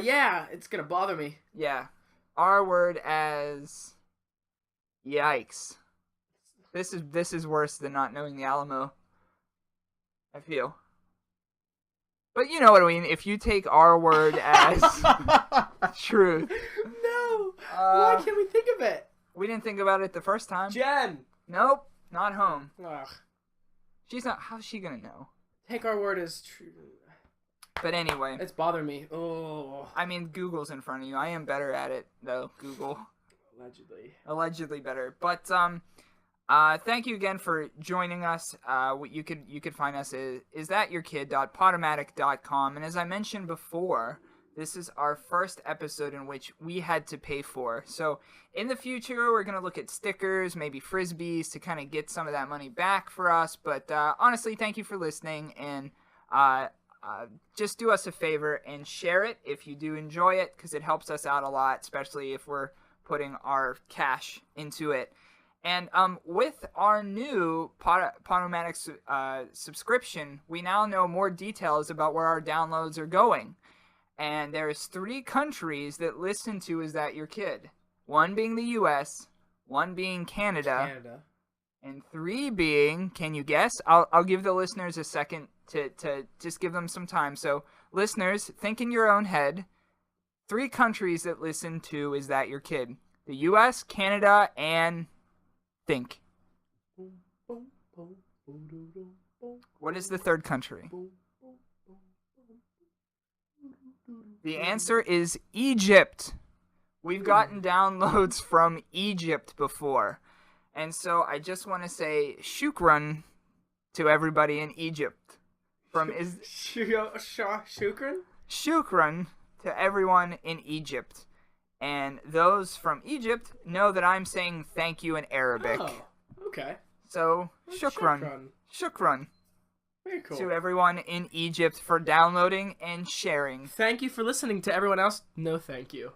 [SPEAKER 3] yeah, it's gonna bother me.
[SPEAKER 2] yeah, our word as yikes. This is worse than not knowing the Alamo, I feel. But you know what I mean. If you take our word as truth,
[SPEAKER 3] No. Why can't we think of it?
[SPEAKER 2] we didn't think about it the first time.
[SPEAKER 3] Jen.
[SPEAKER 2] Nope, not home.
[SPEAKER 3] Ugh.
[SPEAKER 2] She's not. How's she gonna know?
[SPEAKER 3] Take our word as true.
[SPEAKER 2] But anyway,
[SPEAKER 3] It's bothering me. Oh.
[SPEAKER 2] I mean, Google's in front of you. I am better at it though. Google. Allegedly better. But thank you again for joining us. You could find us at isthatyourkid.podomatic.com. And as I mentioned before, this is our first episode in which we had to pay for. So in the future, we're going to look at stickers, maybe frisbees to kind of get some of that money back for us. But honestly, thank you for listening. And just do us a favor and share it if you do enjoy it, because it helps us out a lot, especially if we're putting our cash into it. And with our new Podomatic subscription, we now know more details about where our downloads are going. And there's 3 countries that listen to Is That Your Kid? 1 being the U.S., 1 being Canada, and 3 being, can you guess? I'll give the listeners a second to just give them some time. So, listeners, think in your own head. 3 countries that listen to Is That Your Kid? The U.S., Canada, and think. What is the 3rd country? The answer is Egypt. We've gotten downloads from Egypt before. And so I just want to say shukran to everybody in Egypt.
[SPEAKER 3] Shukran?
[SPEAKER 2] Shukran to everyone in Egypt. And those from Egypt know that I'm saying thank you in Arabic.
[SPEAKER 3] Oh, okay.
[SPEAKER 2] So, shukran. Shukran.
[SPEAKER 3] Very cool.
[SPEAKER 2] To everyone in Egypt for downloading and sharing.
[SPEAKER 3] Thank you for listening. To everyone else, no thank you.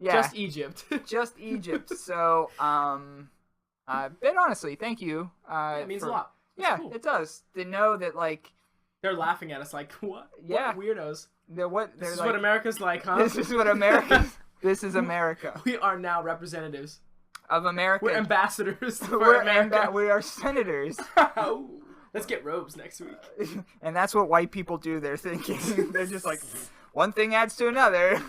[SPEAKER 2] Yeah.
[SPEAKER 3] Just Egypt.
[SPEAKER 2] Just Egypt. So, but honestly, thank you.
[SPEAKER 3] It means a lot. That's
[SPEAKER 2] Yeah,
[SPEAKER 3] cool.
[SPEAKER 2] it does. To know that, like,
[SPEAKER 3] They're laughing at us like, what?
[SPEAKER 2] Yeah.
[SPEAKER 3] What weirdos.
[SPEAKER 2] they're
[SPEAKER 3] This is
[SPEAKER 2] like,
[SPEAKER 3] what America's like, huh?
[SPEAKER 2] This is what America. This is America.
[SPEAKER 3] We are now representatives.
[SPEAKER 2] Of America.
[SPEAKER 3] We're ambassadors for America.
[SPEAKER 2] We are senators.
[SPEAKER 3] Let's get robes next week.
[SPEAKER 2] And that's what white people do. They're thinking. They're just like, one thing adds to another.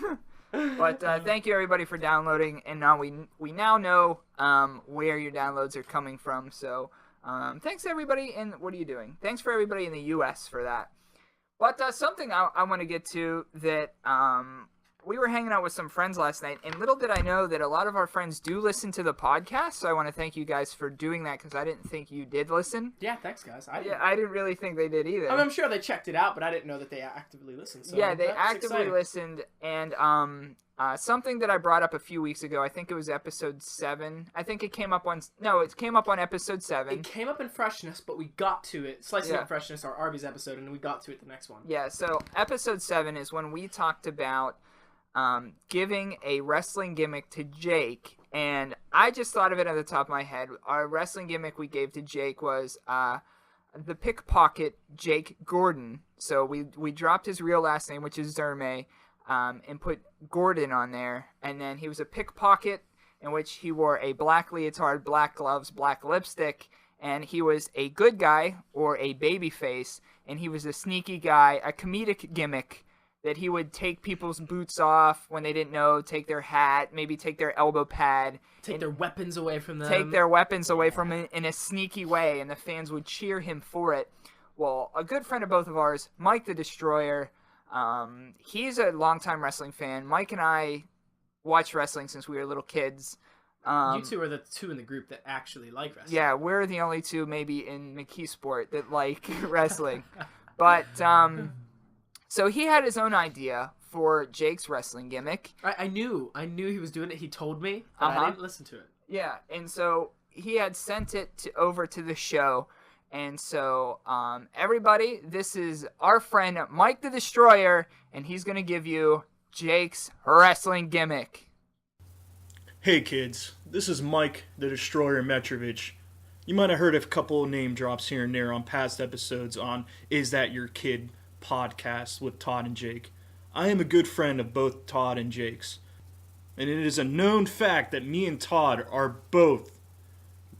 [SPEAKER 2] But thank you, everybody, for downloading. And now we now know where your downloads are coming from. So thanks, everybody. And what are you doing? Thanks for everybody in the U.S. for that. But something I want to get to that we were hanging out with some friends last night, and little did I know that a lot of our friends do listen to the podcast, so I want to thank you guys for doing that, because I didn't think you did listen.
[SPEAKER 3] Yeah, thanks, guys. I
[SPEAKER 2] didn't really think they did either.
[SPEAKER 3] I mean, I'm sure they checked it out, but I didn't know that they actively listened. So
[SPEAKER 2] yeah, they
[SPEAKER 3] that's
[SPEAKER 2] actively
[SPEAKER 3] exciting.
[SPEAKER 2] listened, and something that I brought up a few weeks ago, I think it was episode 7. I think it came up on episode 7.
[SPEAKER 3] It came up in Freshness, but we got to it. Slicing Up Freshness, our Arby's episode, and we got to it the next one.
[SPEAKER 2] Yeah, so episode 7 is when we talked about giving a wrestling gimmick to Jake, and I just thought of it at the top of my head. Our wrestling gimmick we gave to Jake was the pickpocket Jake Gordon. So we dropped his real last name, which is Jszirm, and put Gordon on there, and then he was a pickpocket in which he wore a black leotard, black gloves, black lipstick, and he was a good guy or a baby face, and he was a sneaky guy, a comedic gimmick, that he would take people's boots off when they didn't know, take their hat, maybe take their elbow pad.
[SPEAKER 3] Take their weapons away from them.
[SPEAKER 2] Take their weapons away from him in a sneaky way, and the fans would cheer him for it. Well, a good friend of both of ours, Mike the Destroyer, he's a longtime wrestling fan. Mike and I watched wrestling since we were little kids.
[SPEAKER 3] You two are the two in the group that actually like wrestling.
[SPEAKER 2] Yeah, we're the only two maybe in McKeesport that like wrestling. But so he had his own idea for Jake's wrestling gimmick.
[SPEAKER 3] I knew he was doing it. He told me, but I didn't listen to it.
[SPEAKER 2] Yeah, and so he had sent it over to the show. And so, everybody, this is our friend Mike the Destroyer, and he's going to give you Jake's wrestling gimmick.
[SPEAKER 4] Hey kids, this is Mike the Destroyer Metrovich. You might have heard a couple name drops here and there on past episodes on Is That Your Kid podcast with Todd and Jake. I am a good friend of both Todd and Jake's. And it is a known fact that me and Todd are both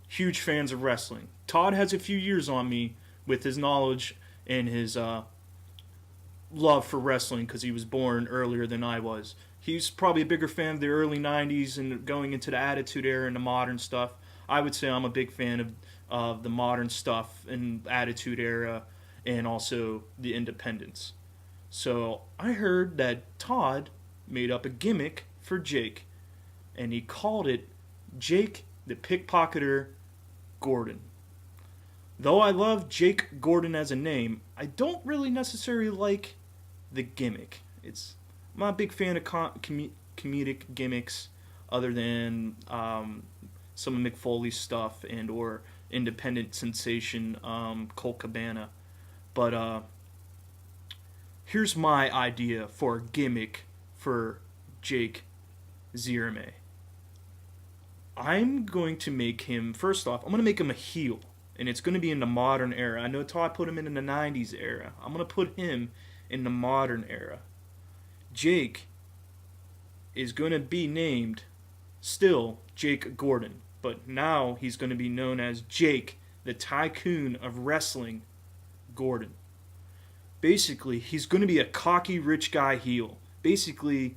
[SPEAKER 4] huge fans of wrestling. Todd has a few years on me with his knowledge and his love for wrestling because he was born earlier than I was. He's probably a bigger fan of the early 90s and going into the Attitude Era and the modern stuff. I would say I'm a big fan of the modern stuff and Attitude Era and also the Independence. So I heard that Todd made up a gimmick for Jake, and he called it Jake the Pickpocketer Gordon. Though I love Jake Gordon as a name, I don't really necessarily like the gimmick. I'm not a big fan of comedic gimmicks other than some of McFoley's stuff and or independent sensation Colt Cabana. But here's my idea for a gimmick for Jake Jszirm. I'm going to make him, first off, I'm going to make him a heel. And it's going to be in the modern era. I know Todd put him in the 90s era. I'm going to put him in the modern era. Jake is going to be named still Jake Gordon. But now he's going to be known as Jake, the Tycoon of Wrestling Gordon. Basically, he's going to be a cocky rich guy heel. Basically,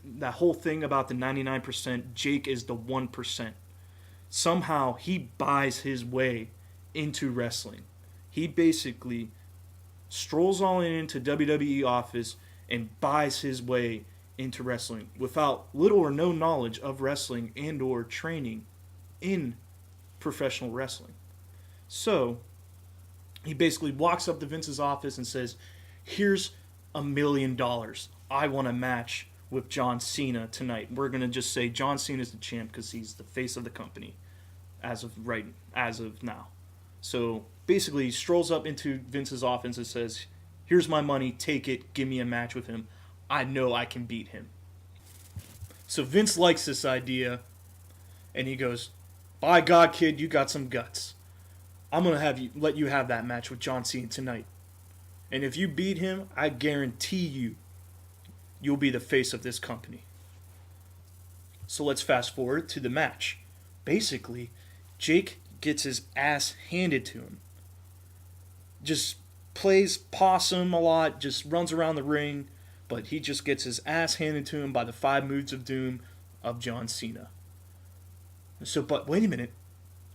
[SPEAKER 4] that whole thing about the 99%, Jake is the 1%. Somehow, he buys his way into wrestling. He basically strolls all into WWE office and buys his way into wrestling without little or no knowledge of wrestling and or training in professional wrestling. So, he basically walks up to Vince's office and says, here's $1 million. I want a match with John Cena tonight. We're going to just say John Cena's the champ because he's the face of the company as of now. So basically he strolls up into Vince's office and says, here's my money, take it, give me a match with him. I know I can beat him. So Vince likes this idea, and he goes, "By God, kid, you got some guts. I'm gonna let you have that match with John Cena tonight. And if you beat him, I guarantee you'll be the face of this company." So let's fast forward to the match. Basically, Jake gets his ass handed to him. Just plays possum a lot, just runs around the ring, but he just gets his ass handed to him by the 5 moves of doom of John Cena. So, but wait a minute.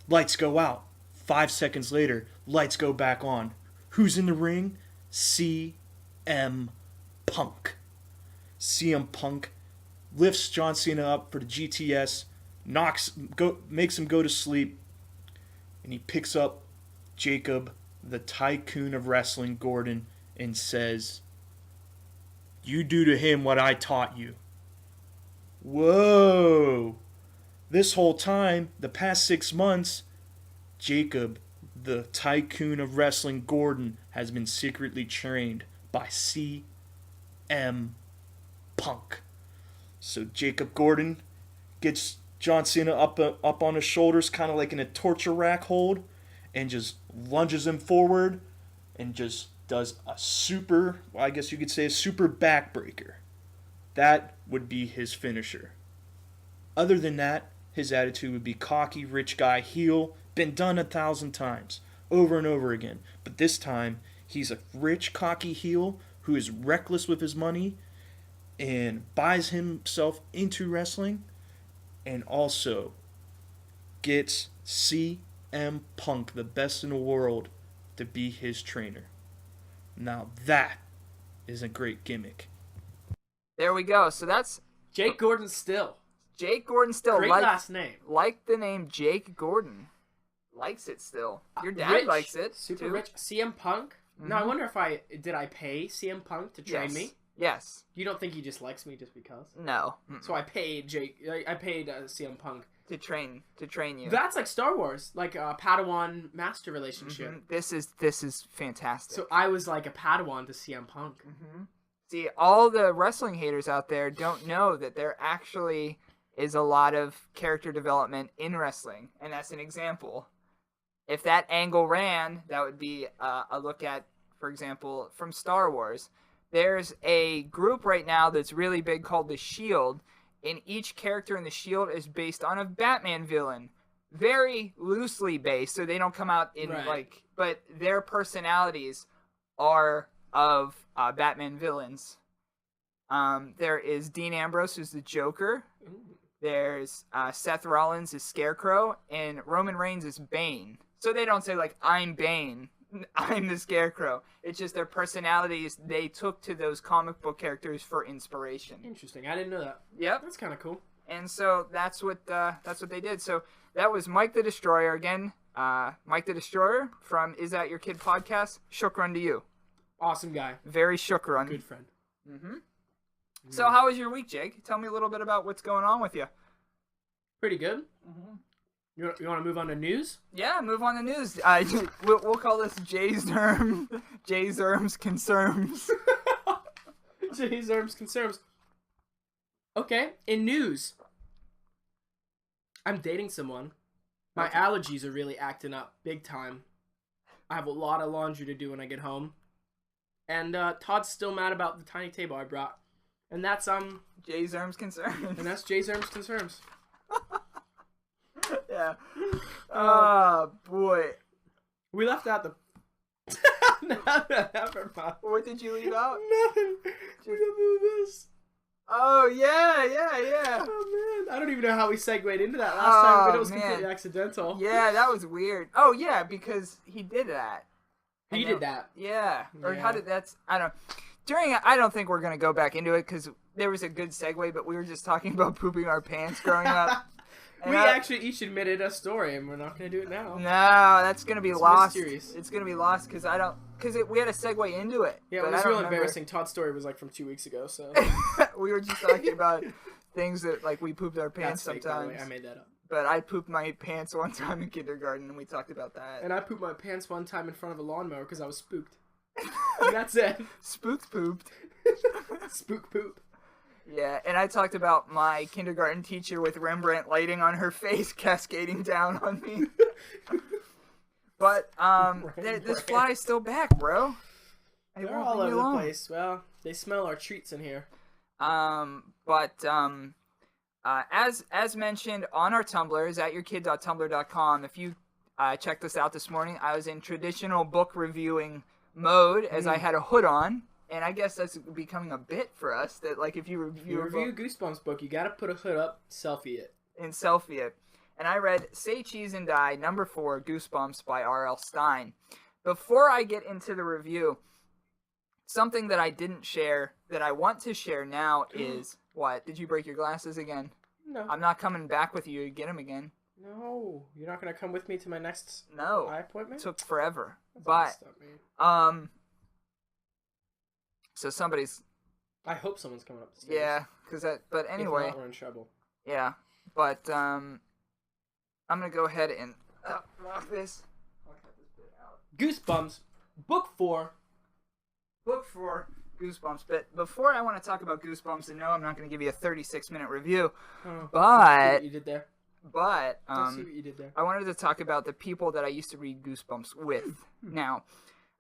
[SPEAKER 4] Lights go out. 5 seconds later, lights go back on. Who's in the ring? CM Punk. CM Punk lifts John Cena up for the GTS, makes him go to sleep, and he picks up Jacob, the tycoon of wrestling, Gordon, and says, "You do to him what I taught you." Whoa! This whole time, the past 6 months, Jacob, the tycoon of wrestling, Gordon, has been secretly trained by CM Punk. So Jacob Gordon gets John Cena up on his shoulders, kind of like in a torture rack hold, and just lunges him forward and just does a super, well, I guess you could say a super backbreaker. That would be his finisher. Other than that, his attitude would be cocky, rich guy, heel, been done 1,000 times, over and over again. But this time, he's a rich, cocky heel who is reckless with his money and buys himself into wrestling, and also gets CM Punk, the best in the world, to be his trainer. Now that is a great gimmick.
[SPEAKER 2] There we go. So that's
[SPEAKER 3] Jake Gordon Still.
[SPEAKER 2] Jake Gordon Still.
[SPEAKER 3] Great last name.
[SPEAKER 2] Like the name Jake Gordon. Likes it still. Your dad
[SPEAKER 3] Rich,
[SPEAKER 2] likes it.
[SPEAKER 3] Super
[SPEAKER 2] too.
[SPEAKER 3] rich. CM Punk.
[SPEAKER 2] Mm-hmm.
[SPEAKER 3] No, I wonder if I pay CM Punk to train me.
[SPEAKER 2] Yes.
[SPEAKER 3] You don't think he just likes me just because?
[SPEAKER 2] No.
[SPEAKER 3] So I paid CM Punk
[SPEAKER 2] to train you.
[SPEAKER 3] That's like Star Wars, like a Padawan master relationship.
[SPEAKER 2] Mm-hmm. This is fantastic.
[SPEAKER 3] So I was like a Padawan to CM Punk.
[SPEAKER 2] Mm-hmm. See, all the wrestling haters out there don't know that there actually is a lot of character development in wrestling, and that's an example. If that angle ran, that would be a look at, for example, from Star Wars. There's a group right now that's really big called the Shield, and each character in the Shield is based on a Batman villain. Very loosely based, so they don't come out in but their personalities are of Batman villains. There is Dean Ambrose, who's the Joker. There's Seth Rollins is Scarecrow, and Roman Reigns is Bane. So they don't say, like, I'm Bane, I'm the Scarecrow. It's just their personalities they took to those comic book characters for inspiration.
[SPEAKER 3] Interesting. I didn't know that.
[SPEAKER 2] Yep.
[SPEAKER 3] That's kind of cool.
[SPEAKER 2] And so that's what they did. So that was Mike the Destroyer again. Mike the Destroyer from Is That Your Kid podcast. Shukran to you.
[SPEAKER 3] Awesome guy.
[SPEAKER 2] Very shukran.
[SPEAKER 3] Good friend.
[SPEAKER 2] Mm-hmm. So how was your week, Jake? Tell me a little bit about what's going on with you.
[SPEAKER 3] Pretty good. Mm-hmm. You want to move on to news?
[SPEAKER 2] Yeah, move on to news. We'll call this Jszirm. Jszirm's Concerms.
[SPEAKER 3] Jszirm's Concerms. Okay, in news. I'm dating someone. My allergies are really acting up big time. I have a lot of laundry to do when I get home. And Todd's still mad about the tiny table I brought. And that's
[SPEAKER 2] Jszirm's Concerns.
[SPEAKER 3] And that's Jszirm's Concerns.
[SPEAKER 2] Yeah. Oh boy.
[SPEAKER 3] We left out the. Never mind.
[SPEAKER 2] What did you leave out?
[SPEAKER 3] Nothing. We don't do this.
[SPEAKER 2] Oh yeah.
[SPEAKER 3] Oh man, I don't even know how we segued into that last time, but it was completely accidental.
[SPEAKER 2] Yeah, that was weird. Oh yeah, because he did that.
[SPEAKER 3] He did that.
[SPEAKER 2] Yeah. Or how did that's? I don't. I don't think we're gonna go back into it because there was a good segue, but we were just talking about pooping our pants growing up.
[SPEAKER 3] We actually each admitted a story, and we're not going to do it now.
[SPEAKER 2] No, that's going to be lost.
[SPEAKER 3] Mysterious.
[SPEAKER 2] It's going to be lost because we had a segue into it.
[SPEAKER 3] Yeah, it was real embarrassing. Todd's story was like from 2 weeks ago, so.
[SPEAKER 2] We were just talking about things that, like, we pooped our pants
[SPEAKER 3] That's
[SPEAKER 2] sometimes.
[SPEAKER 3] fake, I made that up.
[SPEAKER 2] But I pooped my pants one time in kindergarten, and we talked about that.
[SPEAKER 3] And I pooped my pants one time in front of a lawnmower because I was spooked. And that's it.
[SPEAKER 2] Spooked pooped.
[SPEAKER 3] Spook poop.
[SPEAKER 2] Yeah, and I talked about my kindergarten teacher with Rembrandt lighting on her face cascading down on me. But this fly is still back, bro.
[SPEAKER 3] They're all over the place. Well, they smell our treats in here.
[SPEAKER 2] As mentioned on our Tumblr, is at yourkid.tumblr.com. If you checked us out this morning, I was in traditional book reviewing mode as I had a hood on. And I guess that's becoming a bit for us that, like, if you review
[SPEAKER 3] a Goosebumps book, you gotta put a hood up, selfie it.
[SPEAKER 2] And selfie it. And I read Say Cheese and Die, number 4, Goosebumps by R.L. Stine. Before I get into the review, something that I didn't share that I want to share now is, what? Did you break your glasses again?
[SPEAKER 3] No.
[SPEAKER 2] I'm not coming back with you to get them again.
[SPEAKER 3] No. You're not gonna come with me to my next eye appointment?
[SPEAKER 2] It took forever.
[SPEAKER 3] That's
[SPEAKER 2] But, so somebody's...
[SPEAKER 3] I hope someone's coming up the stairs.
[SPEAKER 2] Yeah, because that... But anyway...
[SPEAKER 3] If not, we're in trouble.
[SPEAKER 2] Yeah, but, I'm gonna go ahead and lock this. I'll cut this bit out.
[SPEAKER 3] Goosebumps, book 4.
[SPEAKER 2] Book 4, Goosebumps. But before I want to talk about Goosebumps, and no, I'm not gonna give you a 36-minute review, but...
[SPEAKER 3] See what you did there?
[SPEAKER 2] But,
[SPEAKER 3] I see what you did there.
[SPEAKER 2] I wanted to talk about the people that I used to read Goosebumps with. Now,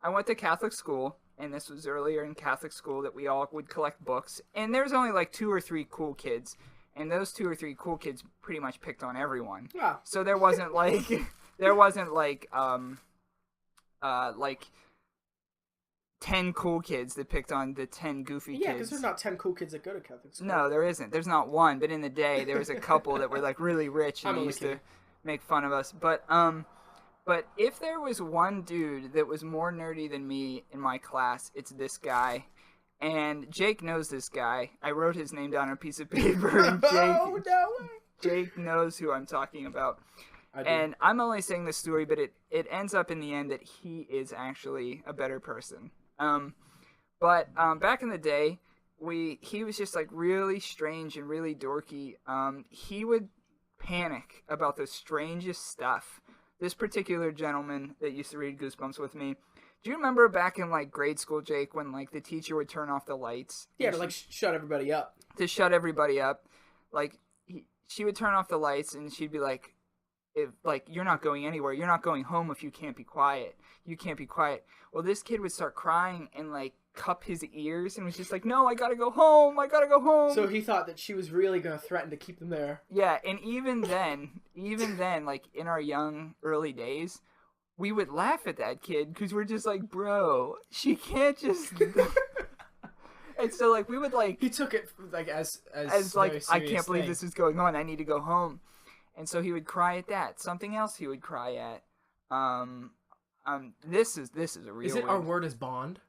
[SPEAKER 2] I went to Catholic school, and this was earlier in Catholic school that we all would collect books, and there was only like 2 or 3 cool kids, and those 2 or 3 cool kids pretty much picked on everyone.
[SPEAKER 3] Yeah.
[SPEAKER 2] So there wasn't like, like 10 cool kids that picked on the 10 goofy kids.
[SPEAKER 3] Yeah, because there's not 10 cool kids that go to Catholic school.
[SPEAKER 2] No, there isn't. There's not one, but in the day, there was a couple that were like really rich and they used to make fun of us. But if there was one dude that was more nerdy than me in my class, it's this guy. And Jake knows this guy. I wrote his name down on a piece of paper, and Jake knows who I'm talking about. And I'm only saying this story, but it ends up in the end that he is actually a better person. But back in the day, he was just like really strange and really dorky. He would panic about the strangest stuff. This particular gentleman that used to read Goosebumps with me, do you remember back in like grade school, Jake, when like the teacher would turn off the lights?
[SPEAKER 3] Yeah, to like shut everybody up.
[SPEAKER 2] To shut everybody up. Like she would turn off the lights and she'd be like, you're not going anywhere. You're not going home if you can't be quiet. You can't be quiet. Well, this kid would start crying and like cup his ears and was just like, no, I gotta go home. I gotta go home.
[SPEAKER 3] So he thought that she was really gonna threaten to keep them there.
[SPEAKER 2] Yeah, and even then, like in our young early days, we would laugh at that kid because we're just like, bro, she can't just. And so like we would like.
[SPEAKER 3] He took it like as
[SPEAKER 2] like I can't believe this is going on. I need to go home. And so he would cry at that. Something else he would cry at. This is a real.
[SPEAKER 3] Is it Our Word is Bond?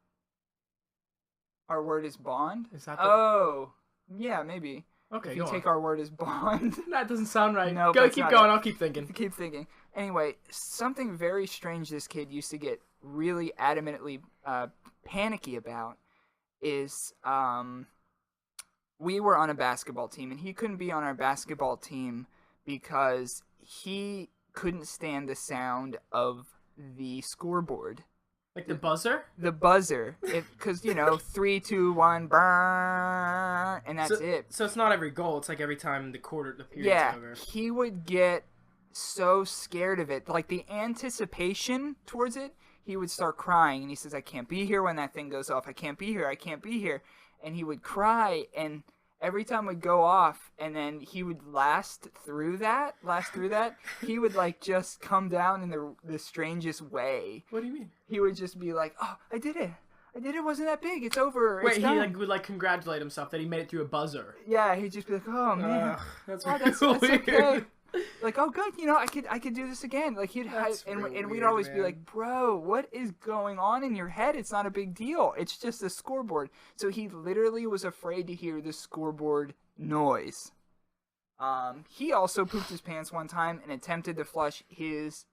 [SPEAKER 2] Our Word is Bond?
[SPEAKER 3] Is that
[SPEAKER 2] Oh, yeah, maybe.
[SPEAKER 3] Okay,
[SPEAKER 2] if you take Our Word as Bond.
[SPEAKER 3] That doesn't sound right.
[SPEAKER 2] No,
[SPEAKER 3] keep going. I'll keep thinking.
[SPEAKER 2] Keep thinking. Anyway, something very strange this kid used to get really adamantly panicky about is we were on a basketball team, and he couldn't be on our basketball team because he couldn't stand the sound of the scoreboard.
[SPEAKER 3] Like the buzzer?
[SPEAKER 2] The buzzer. Because, 3, 2, 1, burn, and that's it.
[SPEAKER 3] So it's not every goal. It's like every time the period's over.
[SPEAKER 2] Yeah, he would get so scared of it. Like the anticipation towards it, he would start crying. And he says, I can't be here when that thing goes off. I can't be here. I can't be here. And he would cry, and every time would go off, and then he would last through that, he would like just come down in the strangest way.
[SPEAKER 3] What do you mean?
[SPEAKER 2] He would just be like, oh, I did it. Wasn't that big. It's over.
[SPEAKER 3] Wait,
[SPEAKER 2] it's done.
[SPEAKER 3] He would like congratulate himself that he made it through a buzzer.
[SPEAKER 2] Yeah, he'd just be like, oh man,
[SPEAKER 3] that's
[SPEAKER 2] that's okay. Like, oh good, I could do this again. Like and we'd always be like, bro, what is going on in your head? It's not a big deal. It's just a scoreboard. So he literally was afraid to hear the scoreboard noise. He also pooped his pants one time and attempted to flush his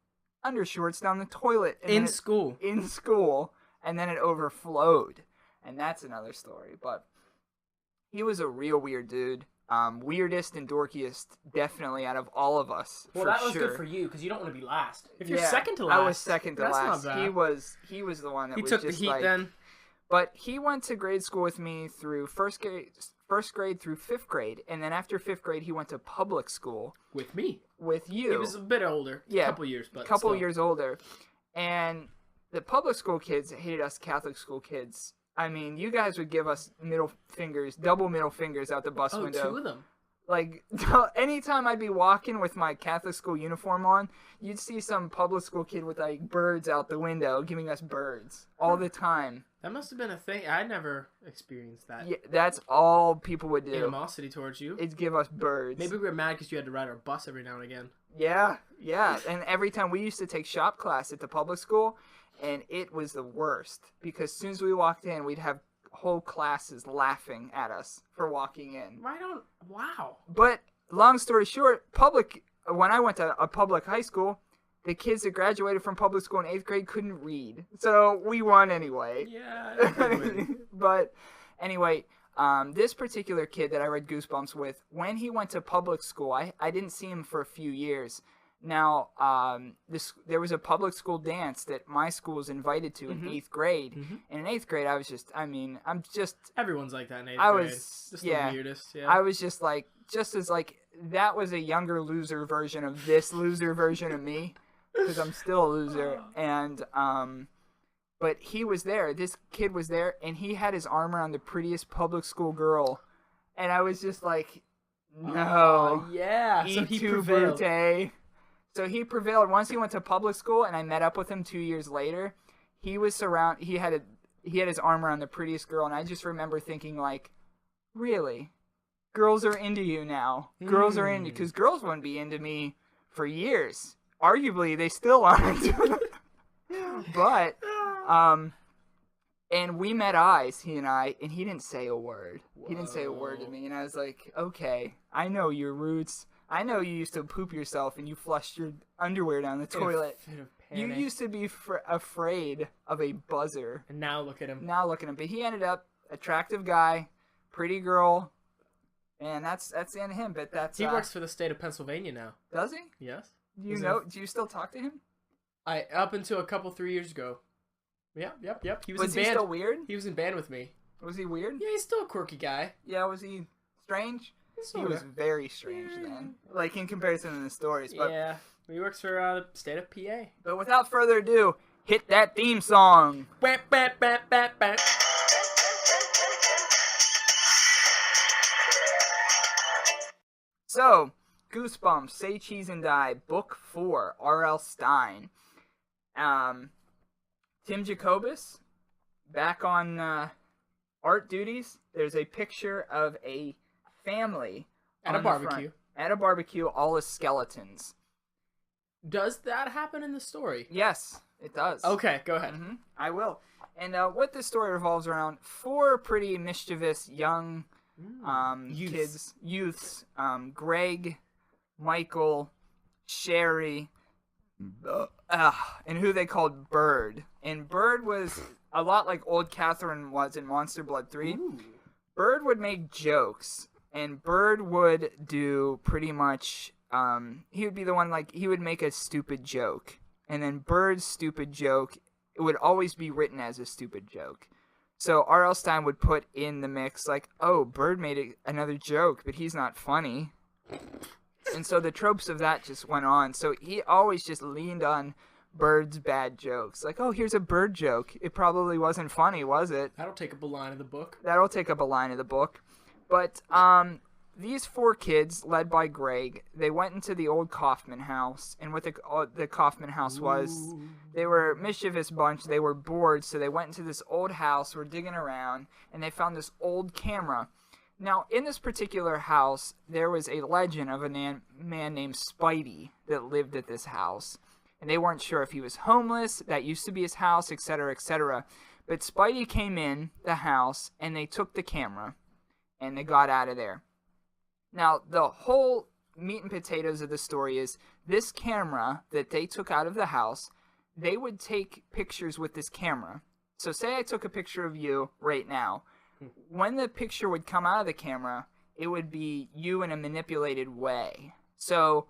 [SPEAKER 2] undershorts down the toilet
[SPEAKER 3] in school.
[SPEAKER 2] And then it overflowed, and that's another story. But he was a real weird dude. Weirdest and dorkiest, definitely out of all of us.
[SPEAKER 3] Well, that was good for you because you don't want to be last. If you're second to last,
[SPEAKER 2] I was second to last.
[SPEAKER 3] Not bad.
[SPEAKER 2] He was the one that
[SPEAKER 3] he
[SPEAKER 2] was
[SPEAKER 3] took
[SPEAKER 2] just
[SPEAKER 3] the heat
[SPEAKER 2] like,
[SPEAKER 3] then.
[SPEAKER 2] But he went to grade school with me through first first grade through fifth grade, and then after fifth grade, he went to public school
[SPEAKER 3] With me.
[SPEAKER 2] with you.
[SPEAKER 3] He was a bit older.
[SPEAKER 2] Yeah.
[SPEAKER 3] A couple years, but
[SPEAKER 2] couple
[SPEAKER 3] still.
[SPEAKER 2] years older, and the public school kids hated us Catholic school kids. I mean, you guys would give us double middle fingers out the bus
[SPEAKER 3] Oh,
[SPEAKER 2] window.
[SPEAKER 3] 2 of them.
[SPEAKER 2] Like, anytime I'd be walking with my Catholic school uniform on, you'd see some public school kid with, like, birds out the window giving us birds all the time.
[SPEAKER 3] That must have been a thing. I never experienced that.
[SPEAKER 2] Yeah, that's all people would do.
[SPEAKER 3] Animosity towards you.
[SPEAKER 2] Is give us birds.
[SPEAKER 3] Maybe we were mad because you had to ride our bus every now and again.
[SPEAKER 2] Yeah. And every time we used to take shop class at the public school, and it was the worst. Because as soon as we walked in, we'd have whole classes laughing at us for walking in.
[SPEAKER 3] Wow.
[SPEAKER 2] But long story short, when I went to a public high school, the kids that graduated from public school in 8th grade couldn't read. So we won anyway.
[SPEAKER 3] Yeah.
[SPEAKER 2] But anyway, this particular kid that I read Goosebumps with, when he went to public school, I didn't see him for a few years. Now, there was a public school dance that my school was invited to in 8th grade. And in 8th grade,
[SPEAKER 3] Everyone's like that in 8th grade.
[SPEAKER 2] I was,
[SPEAKER 3] just
[SPEAKER 2] yeah.
[SPEAKER 3] the weirdest. Yeah.
[SPEAKER 2] I was just as that was a younger loser version of this loser version of me. Because I'm still a loser. And, but he was there. This kid was there, and he had his arm around the prettiest public school girl. And I was just like, no.
[SPEAKER 3] Yeah. So he prevailed.
[SPEAKER 2] Brute. So he prevailed. Once he went to public school, and I met up with him 2 years later, he had his arm around the prettiest girl, and I just remember thinking, like, really? Girls are into you now. Girls are into, because girls wouldn't be into me for years. Arguably, they still aren't. But, and we met eyes, he and I, and he didn't say a word. He didn't say a word to me, and I was like, okay, I know your roots. I know you used to poop yourself and you flushed your underwear down the toilet. You used to be afraid of a buzzer.
[SPEAKER 3] And now look at him.
[SPEAKER 2] But he ended up attractive guy, pretty girl, and that's the end of him. But that's
[SPEAKER 3] he works for the state of Pennsylvania now.
[SPEAKER 2] Does he?
[SPEAKER 3] Yes.
[SPEAKER 2] Do you still talk to him?
[SPEAKER 3] Up until a couple 3 years ago. Yep. He was in
[SPEAKER 2] he
[SPEAKER 3] band.
[SPEAKER 2] Still weird?
[SPEAKER 3] He was in band with me.
[SPEAKER 2] Was he weird?
[SPEAKER 3] Yeah, he's still a quirky guy.
[SPEAKER 2] Yeah, was he strange? He was very strange then. Like, in comparison to the stories. But,
[SPEAKER 3] yeah, he works for the state of PA.
[SPEAKER 2] But without further ado, hit that theme song. So, Goosebumps, Say Cheese and Die, Book 4, R.L. Stine. Tim Jacobus, back on art duties. There's a picture of a family
[SPEAKER 3] at a barbecue,
[SPEAKER 2] all as skeletons.
[SPEAKER 3] Does that happen in the story?
[SPEAKER 2] Yes, it does.
[SPEAKER 3] Okay, go ahead.
[SPEAKER 2] I will. And what this story revolves around, 4 pretty mischievous young youths, Greg, Michael, Sherry, and who they called Bird. And Bird was a lot like old Catherine was in Monster Blood 3. Ooh. Bird would make jokes. And Bird would do pretty much, he would be the one, like, he would make a stupid joke. And then Bird's stupid joke, it would always be written as a stupid joke. So R.L. Stine would put in the mix, like, oh, Bird made another joke, but he's not funny. And so the tropes of that just went on. So he always just leaned on Bird's bad jokes. Like, oh, here's a Bird joke. It probably wasn't funny, was it?
[SPEAKER 3] That'll take up a line of the book.
[SPEAKER 2] But these 4 kids, led by Greg, they went into the old Kaufman house. And what the Kaufman house was, they were a mischievous bunch. They were bored, so they went into this old house, were digging around, and they found this old camera. Now, in this particular house, there was a legend of a man named Spidey that lived at this house. And they weren't sure if he was homeless, that used to be his house, etc., etc. But Spidey came in the house, and they took the camera. And they got out of there. Now, the whole meat and potatoes of the story is this camera that they took out of the house, they would take pictures with this camera. So say I took a picture of you right now. When the picture would come out of the camera, it would be you in a manipulated way. So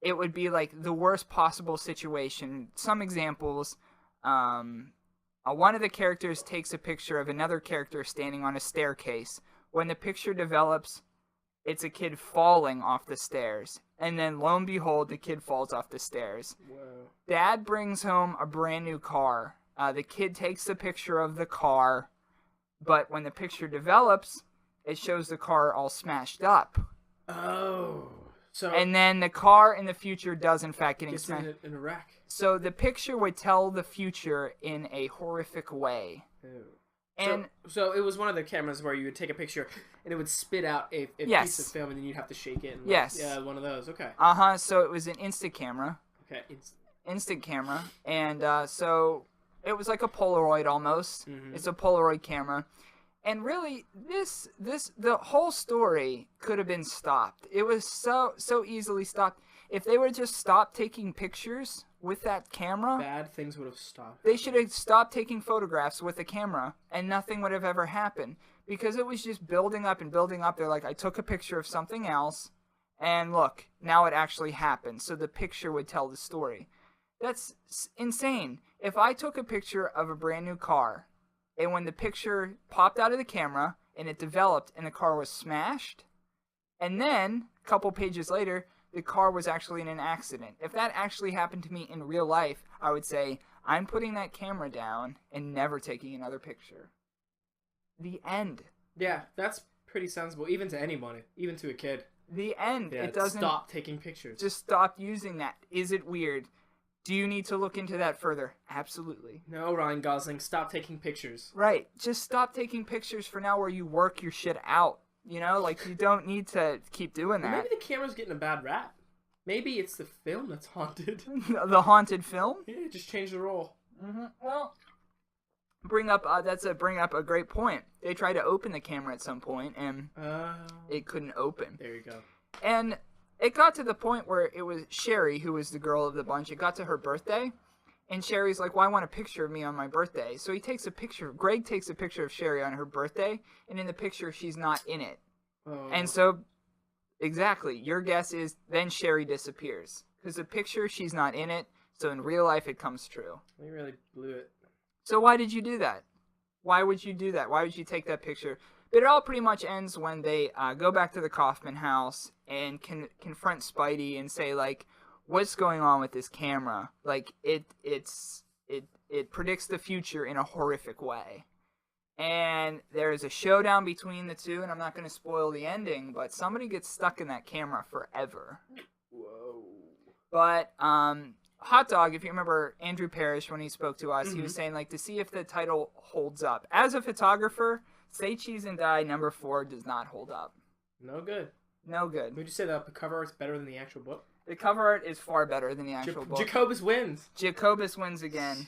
[SPEAKER 2] it would be like the worst possible situation. Some examples, one of the characters takes a picture of another character standing on a staircase. When the picture develops, it's a kid falling off the stairs. And then, lo and behold, the kid falls off the stairs.
[SPEAKER 3] Whoa.
[SPEAKER 2] Dad brings home a brand new car. The kid takes the picture of the car, but when the picture develops, it shows the car all smashed up.
[SPEAKER 3] Oh. So
[SPEAKER 2] And then the car in the future does, in fact, get
[SPEAKER 3] gets
[SPEAKER 2] smashed.
[SPEAKER 3] in a wreck.
[SPEAKER 2] So the picture would tell the future in a horrific way.
[SPEAKER 3] Ew.
[SPEAKER 2] And
[SPEAKER 3] So it was one of the cameras where you would take a picture and it would spit out a
[SPEAKER 2] Yes.
[SPEAKER 3] piece of film and then you'd have to shake it. And
[SPEAKER 2] Yes.
[SPEAKER 3] Yeah, one of those. Okay.
[SPEAKER 2] so it was an instant camera.
[SPEAKER 3] Okay.
[SPEAKER 2] Instant camera. And so it was like a Polaroid almost.
[SPEAKER 3] Mhm.
[SPEAKER 2] It's a Polaroid camera. And really, the whole story could have been stopped. It was so easily stopped. If they would just stop taking pictures with that camera,
[SPEAKER 3] Bad things would have stopped.
[SPEAKER 2] they should have stopped taking photographs with the camera, and nothing would have ever happened. Because it was just building up and building up. They're like, I took a picture of something else, and look, now it actually happened. So the picture would tell the story. That's insane. If I took a picture of a brand new car, and when the picture popped out of the camera, and it developed, and the car was smashed, and then, a couple pages later, the car was actually in an accident. If that actually happened to me in real life, I would say, I'm putting that camera down and never taking another picture. The end.
[SPEAKER 3] Yeah, that's pretty sensible, even to anybody, even to a kid.
[SPEAKER 2] The end.
[SPEAKER 3] Yeah,
[SPEAKER 2] It doesn't.
[SPEAKER 3] stop taking pictures.
[SPEAKER 2] Just stop using that. Is it weird? Do you need to look into that further? Absolutely.
[SPEAKER 3] No, Ryan Gosling, stop taking pictures.
[SPEAKER 2] Right. Just stop taking pictures for now where you work your shit out. You know, like you don't need to keep doing
[SPEAKER 3] Well,
[SPEAKER 2] that.
[SPEAKER 3] maybe the camera's getting a bad rap. Maybe it's the film that's haunted.
[SPEAKER 2] The haunted film?
[SPEAKER 3] Yeah, just change the role.
[SPEAKER 2] Well, bring up a great point. They tried to open the camera at some point and it couldn't open.
[SPEAKER 3] There you go.
[SPEAKER 2] And it got to the point where it was Sherry who was the girl of the bunch. It got to her birthday, and Sherry's like, "Well, I want a picture of me on my birthday." So he takes a picture. Greg takes a picture of Sherry on her birthday, and in the picture she's not in it.
[SPEAKER 3] Oh.
[SPEAKER 2] And so, exactly, your guess is then Sherry disappears because the picture she's not in it. So in real life it comes true.
[SPEAKER 3] We really blew it.
[SPEAKER 2] So why did you do that? Why would you do that? Why would you take that picture? But it all pretty much ends when they go back to the Kaufman house and confront Spidey and say, like, what's going on with this camera? Like, it predicts the future in a horrific way. And there is a showdown between the two, and I'm not going to spoil the ending, but somebody gets stuck in that camera forever.
[SPEAKER 3] Whoa.
[SPEAKER 2] But Hot Dog, if you remember Andrew Parrish when he spoke to us, he was saying, like, to see if the title holds up. As a photographer, Say Cheese and Die #4 does not hold up.
[SPEAKER 3] No good.
[SPEAKER 2] No good.
[SPEAKER 3] Would you say that the cover art's better than the actual book?
[SPEAKER 2] The cover art is far better than the actual book.
[SPEAKER 3] Jacobus wins.
[SPEAKER 2] Jacobus wins again.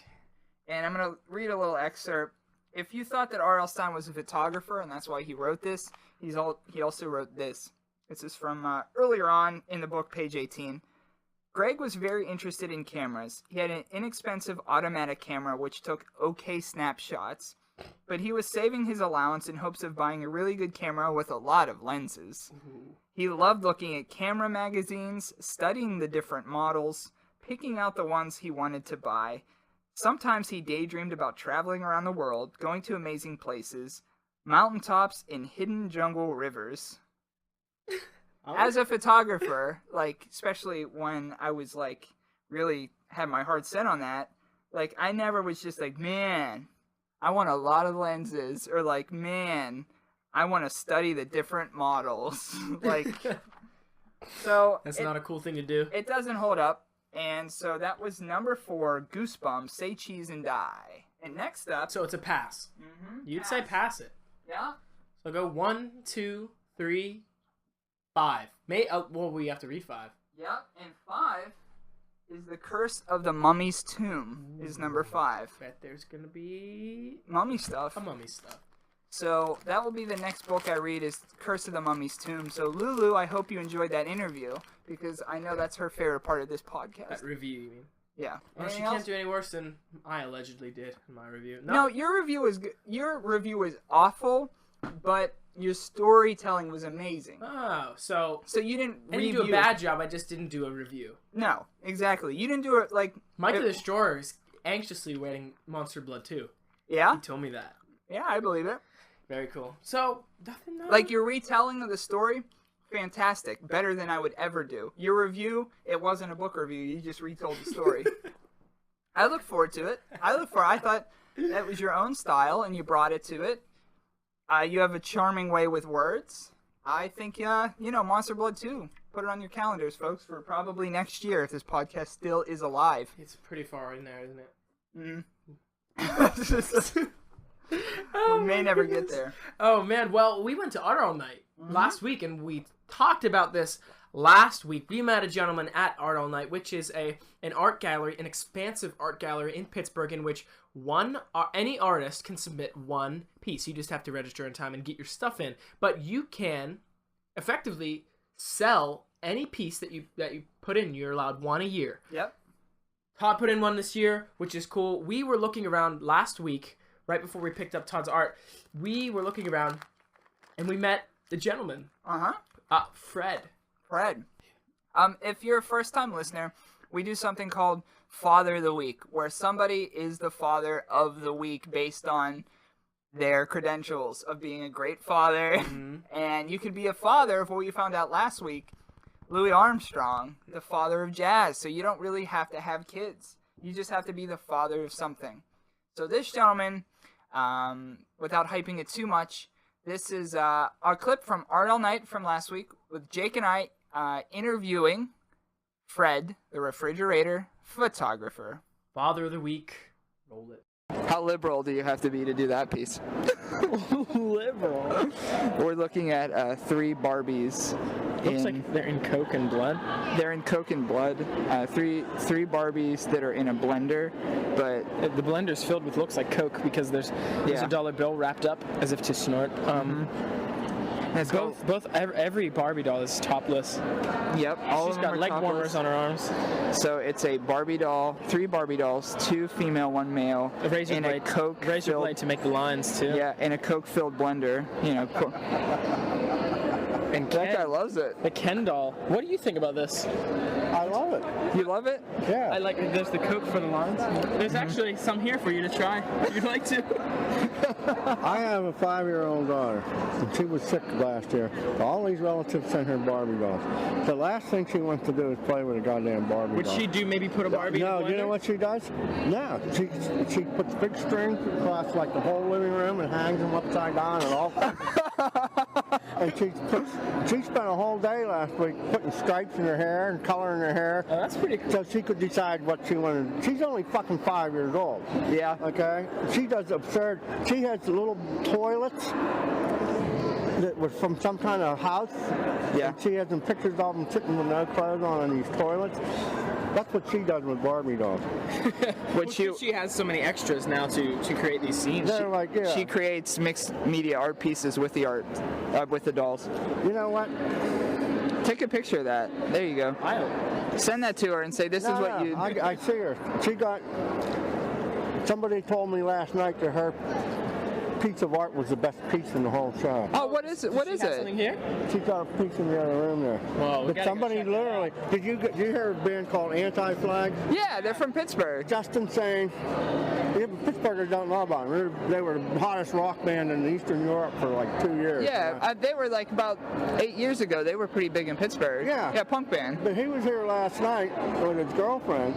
[SPEAKER 2] And I'm going to read a little excerpt. If you thought that R.L. Stine was a photographer, and that's why he wrote this, he also wrote this. This is from earlier on in the book, page 18. Greg was very interested in cameras. He had an inexpensive automatic camera which took okay snapshots, but he was saving his allowance in hopes of buying a really good camera with a lot of lenses.
[SPEAKER 3] Ooh.
[SPEAKER 2] He loved looking at camera magazines, studying the different models, picking out the ones he wanted to buy. Sometimes he daydreamed about traveling around the world, going to amazing places, mountaintops and hidden jungle rivers. As a photographer, like, especially when I was, like, really had my heart set on that, like, I never was just like, man, I want a lot of lenses, or like, man, I want to study the different models. Like, so
[SPEAKER 3] That's not a cool thing to do.
[SPEAKER 2] it doesn't hold up. And so that was #4, Goosebumps, Say Cheese and Die. And next up,
[SPEAKER 3] So it's a pass. You'd say pass it.
[SPEAKER 2] yeah,
[SPEAKER 3] So go 1, 2, 3, 5. Well, we have to read 5.
[SPEAKER 2] yep, and 5 is The Curse of the Mummy's Tomb, is #5.
[SPEAKER 3] Bet there's gonna be
[SPEAKER 2] Mummy stuff.
[SPEAKER 3] a mummy stuff.
[SPEAKER 2] So that will be the next book I read, is Curse of the Mummy's Tomb. So Lulu, I hope you enjoyed that interview, because I know that's her favorite part of this podcast.
[SPEAKER 3] That review, you mean?
[SPEAKER 2] Yeah.
[SPEAKER 3] Well, she
[SPEAKER 2] Anything
[SPEAKER 3] can't
[SPEAKER 2] else?
[SPEAKER 3] do any worse than I allegedly did in my review.
[SPEAKER 2] No, your review was good. Your review was awful, but your storytelling was amazing.
[SPEAKER 3] Oh, so
[SPEAKER 2] So you didn't
[SPEAKER 3] I didn't
[SPEAKER 2] review.
[SPEAKER 3] do a bad job. I just didn't do a review.
[SPEAKER 2] No, exactly. You didn't do it like.
[SPEAKER 3] Mike
[SPEAKER 2] it-
[SPEAKER 3] the Destroyer is anxiously waiting Monster Blood 2.
[SPEAKER 2] Yeah,
[SPEAKER 3] He told me that.
[SPEAKER 2] yeah, I believe it.
[SPEAKER 3] Very cool. So, nothing.
[SPEAKER 2] Like, your retelling of the story, fantastic. Better than I would ever do. Your review, it wasn't a book review. You just retold the story. I look forward to it. I thought that was your own style, and you brought it to it. You have a charming way with words. I think, Monster Blood 2. Put it on your calendars, folks, for probably next year if this podcast still is alive.
[SPEAKER 3] It's pretty far in there, isn't it?
[SPEAKER 2] We may never get there.
[SPEAKER 3] Oh, man. Well, we went to Art All Night last week, and we talked about this last week. We met a gentleman at Art All Night, which is an art gallery, an expansive art gallery in Pittsburgh, in which any artist can submit one piece. You just have to register in time and get your stuff in. But you can effectively sell any piece that you put in. You're allowed one a year.
[SPEAKER 2] Yep.
[SPEAKER 3] Todd put in one this year, which is cool. We were looking around last week, right before we picked up Todd's art. We were looking around, and we met the gentleman. Fred.
[SPEAKER 2] Fred. If you're a first-time listener, we do something called Father of the Week, where somebody is the Father of the Week based on their credentials of being a great father. And you could be a father of what we found out last week, Louis Armstrong, the father of jazz. So you don't really have to have kids. You just have to be the father of something. So this gentleman, without hyping it too much, this is our clip from Art All Night from last week with Jake and I interviewing Fred, the refrigerator photographer.
[SPEAKER 3] Father of the Week. Roll it.
[SPEAKER 2] How liberal do you have to be to do that piece?
[SPEAKER 5] Liberal.
[SPEAKER 2] We're looking at 3 Barbies.
[SPEAKER 5] Looks like they're in Coke and blood.
[SPEAKER 2] They're in Coke and blood. Three Barbies that are in a blender, but
[SPEAKER 5] The blender's filled with looks like Coke because there's a dollar bill wrapped up as if to snort. Every Barbie doll is topless.
[SPEAKER 2] Yep, all
[SPEAKER 5] She's
[SPEAKER 2] of them
[SPEAKER 5] got
[SPEAKER 2] are
[SPEAKER 5] leg
[SPEAKER 2] topless.
[SPEAKER 5] warmers on her arms.
[SPEAKER 2] So it's a Barbie doll, 3 Barbie dolls, 2 female, 1 male,
[SPEAKER 5] A razor
[SPEAKER 2] in
[SPEAKER 5] blade.
[SPEAKER 2] a Coke
[SPEAKER 5] Razor
[SPEAKER 2] filled,
[SPEAKER 5] blade to make the lines too.
[SPEAKER 2] yeah, in a Coke-filled blender.
[SPEAKER 5] And
[SPEAKER 2] That guy loves it.
[SPEAKER 5] The Ken doll. What do you think about this?
[SPEAKER 6] I love it.
[SPEAKER 2] You love it?
[SPEAKER 6] Yeah.
[SPEAKER 5] I like. There's the Coke for the lines. There's actually some here for you to try. If you'd like to.
[SPEAKER 6] I have a 5-year-old daughter, and she was sick last year. All these relatives sent her Barbie dolls. The last thing she wants to do is play with a goddamn Barbie
[SPEAKER 5] Would
[SPEAKER 6] doll.
[SPEAKER 5] she do maybe put a Barbie
[SPEAKER 6] No,
[SPEAKER 5] in the
[SPEAKER 6] you know
[SPEAKER 5] blender?
[SPEAKER 6] what she does? No, she puts big strings across like the whole living room and hangs them upside down and all. And she spent a whole day last week putting stripes in her hair and coloring her hair.
[SPEAKER 5] Oh, that's pretty cool.
[SPEAKER 6] So she could decide what she wanted. She's only fucking 5 years old.
[SPEAKER 2] Yeah.
[SPEAKER 6] Okay? She does absurd. She has little toilets that was from some kind of house.
[SPEAKER 2] Yeah.
[SPEAKER 6] And she has some pictures of them sitting with no clothes on in these toilets. That's what she does with Barbie dolls.
[SPEAKER 5] She has so many extras now to create these scenes.
[SPEAKER 6] They're like, yeah.
[SPEAKER 2] She creates mixed media art pieces with the art, with the dolls.
[SPEAKER 6] You know what?
[SPEAKER 2] Take a picture of that. There you go. Send that to her and say, this is what you...
[SPEAKER 6] I see her. Somebody told me last night that her piece of art was the best piece in the whole show.
[SPEAKER 2] Oh, what is it? What is
[SPEAKER 5] Something
[SPEAKER 2] it?
[SPEAKER 5] here?
[SPEAKER 6] She's got a piece in the other room there.
[SPEAKER 5] Whoa, we
[SPEAKER 6] But
[SPEAKER 5] gotta go
[SPEAKER 6] somebody
[SPEAKER 5] check that
[SPEAKER 6] literally, did you hear a band called Anti-Flag?
[SPEAKER 2] Yeah, they're from Pittsburgh.
[SPEAKER 6] Just insane. Yeah, but Pittsburghers don't know about them. They were the hottest rock band in Eastern Europe for like 2 years.
[SPEAKER 2] Yeah, they were like about 8 years ago. They were pretty big in Pittsburgh.
[SPEAKER 6] Yeah.
[SPEAKER 2] Yeah, punk band.
[SPEAKER 6] But he was here last night with his girlfriend,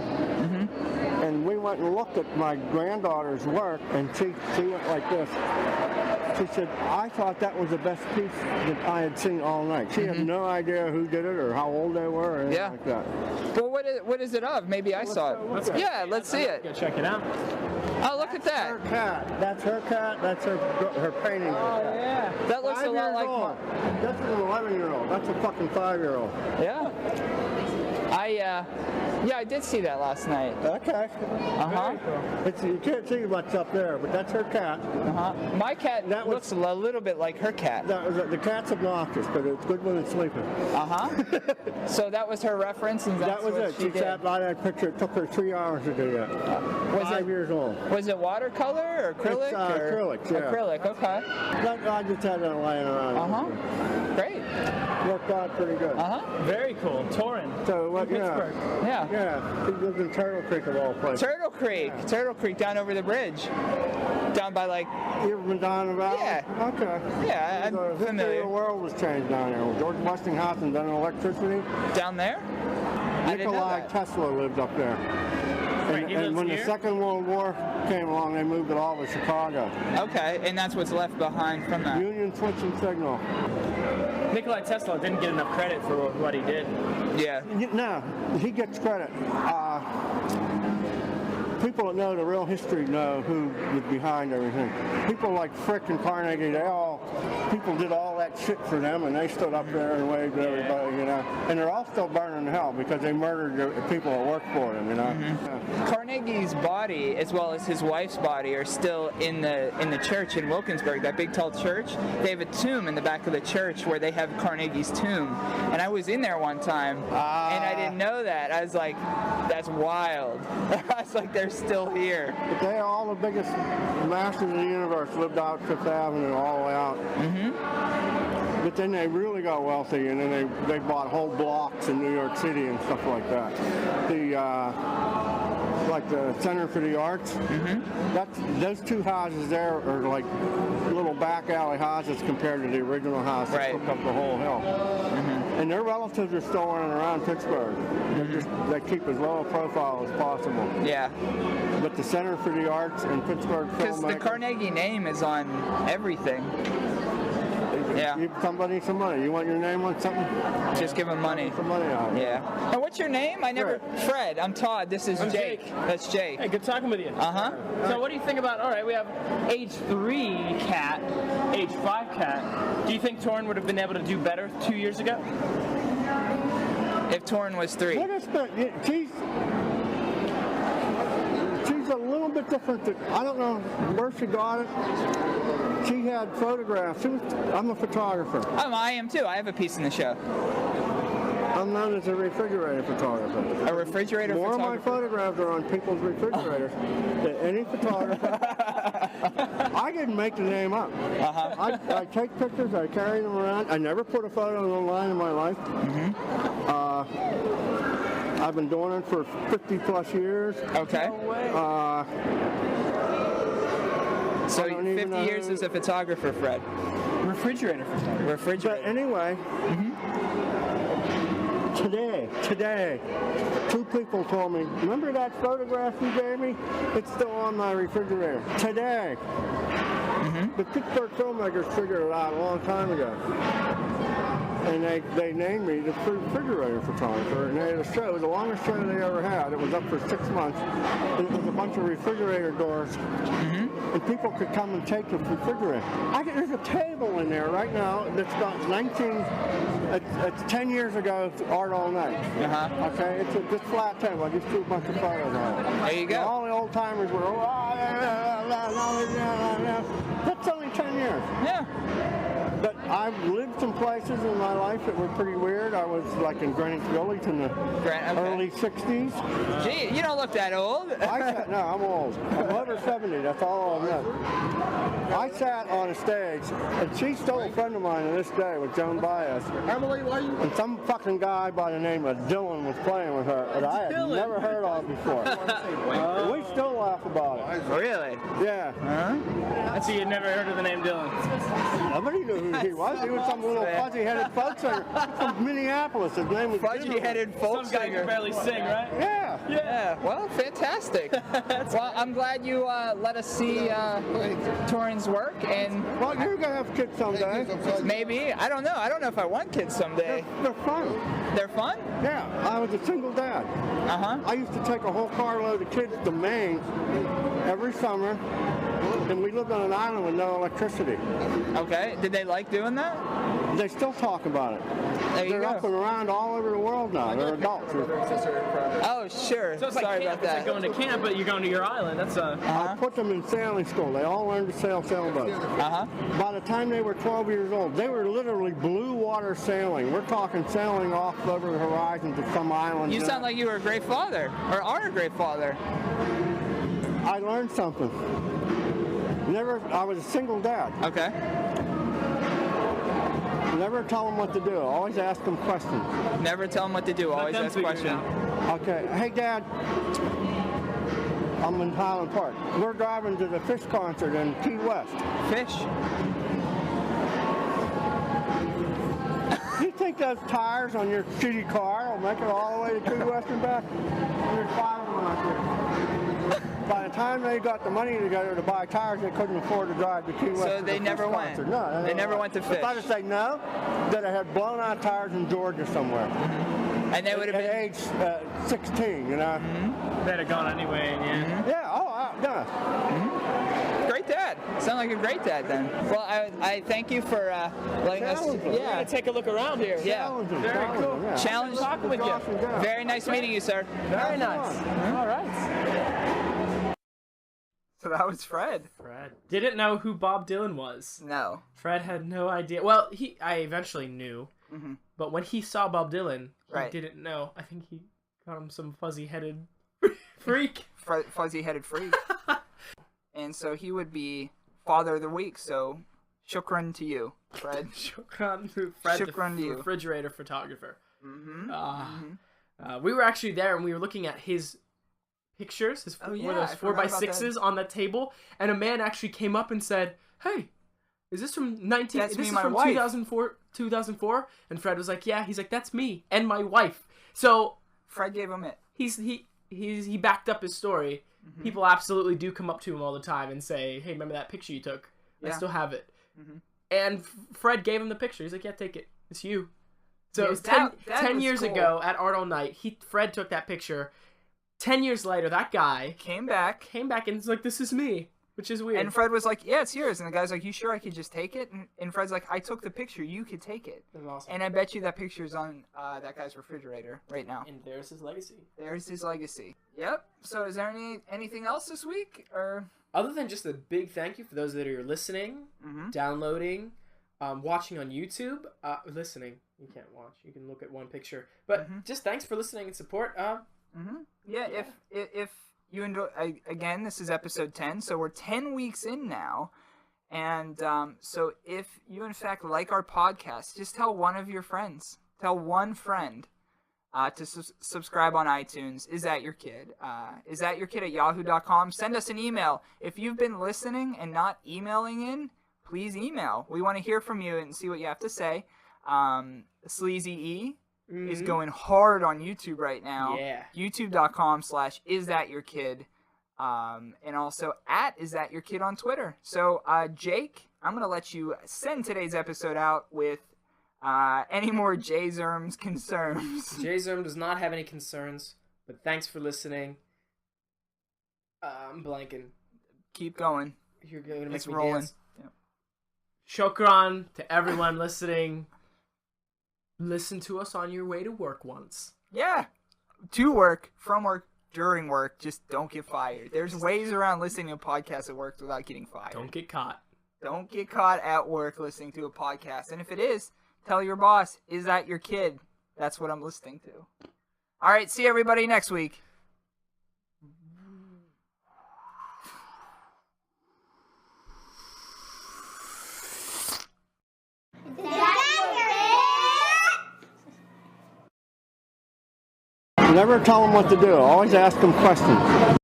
[SPEAKER 6] and we went and looked at my granddaughter's work, and she went like this. She said, I thought that was the best piece that I had seen all night. She had no idea who did it or how old they were or anything like that.
[SPEAKER 2] Well, what is it of? Maybe I saw it. Yeah, let's see it.
[SPEAKER 5] Go check it out.
[SPEAKER 2] Oh, look at that.
[SPEAKER 6] Her cat. That's her cat. That's her painting.
[SPEAKER 2] Oh, yeah. That looks a
[SPEAKER 6] 5
[SPEAKER 2] lot
[SPEAKER 6] years
[SPEAKER 2] like
[SPEAKER 6] old. That's an 11-year-old. That's a fucking 5-year-old.
[SPEAKER 2] Yeah. I did see that last night.
[SPEAKER 6] Okay. You can't see much up there, but that's her cat.
[SPEAKER 2] My cat
[SPEAKER 6] That was-
[SPEAKER 2] looks a little bit like her cat.
[SPEAKER 6] The cat's obnoxious, but it's good when it's sleeping.
[SPEAKER 2] So that was her reference, and that's
[SPEAKER 6] That was
[SPEAKER 2] what
[SPEAKER 6] it.
[SPEAKER 2] she
[SPEAKER 6] She
[SPEAKER 2] did.
[SPEAKER 6] sat by that picture. It took her 3 hours to do that.
[SPEAKER 2] Was
[SPEAKER 6] 5
[SPEAKER 2] it-
[SPEAKER 6] years old.
[SPEAKER 2] Was it watercolor or acrylic?
[SPEAKER 6] It's,
[SPEAKER 2] or?
[SPEAKER 6] acrylic, yeah.
[SPEAKER 2] Acrylic, okay.
[SPEAKER 6] I just had that laying around.
[SPEAKER 2] Great.
[SPEAKER 6] Worked out pretty good.
[SPEAKER 5] Very cool. Torin.
[SPEAKER 6] So what?
[SPEAKER 5] Pittsburgh.
[SPEAKER 2] Yeah.
[SPEAKER 6] Yeah, he lives in Turtle Creek of all places.
[SPEAKER 2] Turtle Creek.
[SPEAKER 6] Yeah.
[SPEAKER 2] Turtle Creek down over the bridge. Down by like...
[SPEAKER 6] You ever been down the valley?
[SPEAKER 2] Yeah.
[SPEAKER 6] Okay.
[SPEAKER 2] Yeah,
[SPEAKER 6] The
[SPEAKER 2] I'm
[SPEAKER 6] history of
[SPEAKER 2] familiar.
[SPEAKER 6] the world was changed down there. George Westinghouse invented electricity.
[SPEAKER 2] Down there? I didn't know
[SPEAKER 6] Nikolai
[SPEAKER 2] that.
[SPEAKER 6] Tesla lived up there.
[SPEAKER 3] Right, he lives
[SPEAKER 6] And when the
[SPEAKER 3] here?
[SPEAKER 6] Second World War came along, they moved it all to Chicago.
[SPEAKER 2] Okay, and that's what's left behind from that.
[SPEAKER 6] Union switching signal.
[SPEAKER 3] Nikolai Tesla didn't get enough credit for what he did.
[SPEAKER 2] Yeah.
[SPEAKER 6] No, he gets credit. People that know the real history know who was behind everything. People like Frick and Carnegie, people did all that shit for them, and they stood up there and waved at everybody, you know. And they're all still burning in hell because they murdered the people that worked for them, you know. Yeah.
[SPEAKER 2] Carnegie's body, as well as his wife's body, are still in the church in Wilkinsburg, that big tall church. They have a tomb in the back of the church where they have Carnegie's tomb. And I was in there one time, and I didn't know that. I was like, that's wild. I was like, they're still here.
[SPEAKER 6] But they are all the biggest masters of the universe, lived out Fifth Avenue all the way out. Mm-hmm. But then they really got wealthy, and then they bought whole blocks in New York City and stuff like that. Like the Center for the Arts. Mm-hmm. Those two houses there are like little back alley houses compared to the original house that took up the whole hill. Mm-hmm. And their relatives are still running around Pittsburgh. They keep as low a profile as possible.
[SPEAKER 2] Yeah.
[SPEAKER 6] But the Center for the Arts and Pittsburgh
[SPEAKER 2] Because the
[SPEAKER 6] filmmakers,
[SPEAKER 2] Carnegie name is on everything. Yeah.
[SPEAKER 6] give somebody some money. You want your name on something?
[SPEAKER 2] Just give them money.
[SPEAKER 6] Some money out.
[SPEAKER 2] Yeah. And what's your name? Fred. I'm Todd. This is Jake. That's Jake.
[SPEAKER 3] Hey, good talking with you. So what do you think about, all right, we have age 3 cat, age 5 cat. Do you think Torn would have been able to do better 2 years ago?
[SPEAKER 2] If Torn was 3.
[SPEAKER 6] She's a little bit different. I don't know where she got it. She had photographs. I'm a photographer.
[SPEAKER 2] I am too. I have a piece in the show.
[SPEAKER 6] I'm known as a refrigerator photographer.
[SPEAKER 2] A refrigerator
[SPEAKER 6] More
[SPEAKER 2] photographer?
[SPEAKER 6] of my photographs are on people's refrigerators than any photographer. I didn't make the name up. I take pictures, I carry them around. I never put a photo online in my life. I've been doing it for 50 plus years.
[SPEAKER 2] Okay. So
[SPEAKER 6] I don't even
[SPEAKER 2] 50
[SPEAKER 6] know
[SPEAKER 2] years
[SPEAKER 6] who-
[SPEAKER 2] as a photographer, Fred.
[SPEAKER 3] Refrigerator photographer.
[SPEAKER 2] Refrigerator.
[SPEAKER 6] But anyway, today, 2 people told me, remember that photograph you gave me? It's still on my refrigerator. Today. The Pittsburgh filmmakers figured it out a long time ago. And they named me the refrigerator photographer, and they had a show. It was the longest show they ever had. It was up for 6 months, and it was a bunch of refrigerator doors, and people could come and take the refrigerator. There's a table in there right now that's got it's 10 years ago, art all night. Okay, it's a just flat table. I just threw a bunch of photos on it.
[SPEAKER 2] There you go.
[SPEAKER 6] And all the old timers were, that's only 10 years.
[SPEAKER 2] Yeah.
[SPEAKER 6] But I've lived some places in my life that were pretty weird. I was like in Greenwich Village in the early 60s.
[SPEAKER 2] Gee, you don't look that old.
[SPEAKER 6] No, I'm old. I'm over 70, that's all I know. I sat on a stage, and she's still a friend of mine to this day with Joan Baez. Emily, why you? And some fucking guy by the name of Dylan was playing with her that I had never heard of before. We still laugh about it.
[SPEAKER 2] Really?
[SPEAKER 6] Yeah.
[SPEAKER 3] So you never heard of the name Dylan?
[SPEAKER 6] Nobody knew who he was. He was some little fuzzy-headed folk singer from Minneapolis. His name was
[SPEAKER 2] Fudgy-headed folk
[SPEAKER 3] Some guy
[SPEAKER 2] singer.
[SPEAKER 3] can barely sing, right?
[SPEAKER 6] Yeah.
[SPEAKER 2] Yeah, well, fantastic. Well, I'm glad you let us see Torrin's work, and
[SPEAKER 6] Well, you're gonna have kids someday.
[SPEAKER 2] maybe, I don't know if I want kids someday.
[SPEAKER 6] They're fun.
[SPEAKER 2] They're fun?
[SPEAKER 6] Yeah, I was a single dad. I used to take a whole carload of kids to Maine every summer, and we lived on an island with no electricity.
[SPEAKER 2] Okay, did they like doing that?
[SPEAKER 6] They still talk about it.
[SPEAKER 2] There you
[SPEAKER 6] They're up
[SPEAKER 2] go.
[SPEAKER 6] and around all over the world now. They're adults.
[SPEAKER 2] Oh, sure.
[SPEAKER 3] So it's like
[SPEAKER 2] Sorry
[SPEAKER 3] camp.
[SPEAKER 2] about that.
[SPEAKER 3] It's like going to camp, but you're going to your island. That's
[SPEAKER 6] I put them in sailing school. They all learned to sail sailboats. By the time they were 12 years old, they were literally blue water sailing. We're talking sailing off over the horizon to some island.
[SPEAKER 2] You sound like you were a great father, or are a great father.
[SPEAKER 6] I learned something. I was a single dad.
[SPEAKER 2] Okay.
[SPEAKER 6] Never tell them what to do. Always ask them questions.
[SPEAKER 2] Never tell them what to do. Always
[SPEAKER 3] them
[SPEAKER 2] ask
[SPEAKER 3] figure it
[SPEAKER 2] questions.
[SPEAKER 3] out.
[SPEAKER 6] Okay. Hey, Dad. I'm in Highland Park. We're driving to the Fish concert in Key West.
[SPEAKER 2] Fish.
[SPEAKER 6] Do you think those tires on your shitty car will make it all the way to Key West and back? There's 5 of them out there. By the time they got the money together to buy tires, they couldn't afford to drive to Key West.
[SPEAKER 2] So
[SPEAKER 6] to
[SPEAKER 2] they
[SPEAKER 6] the
[SPEAKER 2] never
[SPEAKER 6] Fish
[SPEAKER 2] went.
[SPEAKER 6] concert. No,
[SPEAKER 2] They never went to Fish.
[SPEAKER 6] If I'd have said no, that I had blown out tires in Georgia somewhere.
[SPEAKER 2] And they would have
[SPEAKER 6] At
[SPEAKER 2] been.
[SPEAKER 6] age 16, you know?
[SPEAKER 3] They'd have gone anyway, yeah.
[SPEAKER 6] Yeah, yeah.
[SPEAKER 2] Great dad. Sound like a great dad then. Well, I thank you for letting us.
[SPEAKER 6] Challenging.
[SPEAKER 2] Yeah.
[SPEAKER 3] Take a look around here.
[SPEAKER 2] Yeah.
[SPEAKER 6] Very cool. Yeah.
[SPEAKER 2] Challenge.
[SPEAKER 3] Talking with you.
[SPEAKER 6] Awesome guy.
[SPEAKER 2] Very nice meeting you, sir.
[SPEAKER 3] Very nice. All right.
[SPEAKER 2] So that was Fred.
[SPEAKER 3] Fred didn't know who Bob Dylan was.
[SPEAKER 2] No.
[SPEAKER 3] Fred had no idea. Well, I eventually knew,
[SPEAKER 2] Mm-hmm.
[SPEAKER 3] but when he saw Bob Dylan, he
[SPEAKER 2] Right.
[SPEAKER 3] didn't know. I think he got him some fuzzy-headed freak.
[SPEAKER 2] Fuzzy-headed freak. And so he would be Father of the Week. So shukran to you, Fred.
[SPEAKER 3] Shukran to Fred,
[SPEAKER 2] Shukran to
[SPEAKER 3] the
[SPEAKER 2] you.
[SPEAKER 3] refrigerator photographer.
[SPEAKER 2] Mm-hmm.
[SPEAKER 3] We were actually there, and we were looking at his pictures, his
[SPEAKER 2] Oh, yeah,
[SPEAKER 3] were those
[SPEAKER 2] I forgot about
[SPEAKER 3] 4x6s on the table, and a man actually came up and said, "Hey, is this from
[SPEAKER 2] That's
[SPEAKER 3] this
[SPEAKER 2] me,
[SPEAKER 3] is
[SPEAKER 2] my
[SPEAKER 3] from
[SPEAKER 2] wife."
[SPEAKER 3] 2004?" And Fred was like, "Yeah." He's like, "That's me and my wife." So
[SPEAKER 2] Fred gave him it.
[SPEAKER 3] he backed up his story.
[SPEAKER 2] Mm-hmm.
[SPEAKER 3] People absolutely do come up to him all the time and say, "Hey, remember that picture you took? I
[SPEAKER 2] Yeah.
[SPEAKER 3] still have it."
[SPEAKER 2] Mhm.
[SPEAKER 3] And Fred gave him the picture. He's like, "Yeah, take it. It's you." So
[SPEAKER 2] Yeah,
[SPEAKER 3] it was
[SPEAKER 2] that
[SPEAKER 3] 10
[SPEAKER 2] was
[SPEAKER 3] years
[SPEAKER 2] cool.
[SPEAKER 3] ago at Art All Night. Fred took that picture. 10 years later, that guy
[SPEAKER 2] Came back.
[SPEAKER 3] came back and was like, "This is me," which is weird.
[SPEAKER 2] And Fred was like, "Yeah, it's yours." And the guy's like, "You sure I could just take it?" And Fred's like, "I took the picture. You could take it."
[SPEAKER 3] That's awesome.
[SPEAKER 2] And I bet you that picture's on that guy's refrigerator right now.
[SPEAKER 3] And there's his legacy.
[SPEAKER 2] There's his legacy. Yep. So is there anything else this week? Or
[SPEAKER 3] Other than just a big thank you for those that are listening,
[SPEAKER 2] Mhm.
[SPEAKER 3] downloading, watching on YouTube, listening. You can't watch. You can look at one picture. But just thanks for listening and support.
[SPEAKER 2] yeah, if you enjoy, again, this is episode 10, so we're 10 weeks in now. And so if you, in fact, like our podcast, just tell one of your friends. Tell one friend to subscribe on iTunes. Is That Your Kid? Is That Your Kid at yahoo.com. Send us an email. If you've been listening and not emailing in, please email. We want to hear from you and see what you have to say. Sleazy E is going hard on YouTube right now.
[SPEAKER 3] Yeah.
[SPEAKER 2] youtube.com/isthatyourkid. And also at isthatyourkid on Twitter. So, Jake, I'm going to let you send today's episode out with any more Jszirm's concerns.
[SPEAKER 3] Jszirm does not have any concerns, but thanks for listening. I'm blanking.
[SPEAKER 2] Keep going.
[SPEAKER 3] You're going to make
[SPEAKER 2] It's
[SPEAKER 3] me
[SPEAKER 2] rolling.
[SPEAKER 3] dance. Shukran to everyone listening. Listen to us on your way to work once.
[SPEAKER 2] Yeah. To work, from work, during work. Just don't get fired. There's ways around listening to podcasts at work without getting fired.
[SPEAKER 3] Don't get caught.
[SPEAKER 2] Don't get caught at work listening to a podcast. And if it is, tell your boss, is that your kid? That's what I'm listening to. All right, see everybody next week.
[SPEAKER 6] Never tell them what to do. Always ask them questions.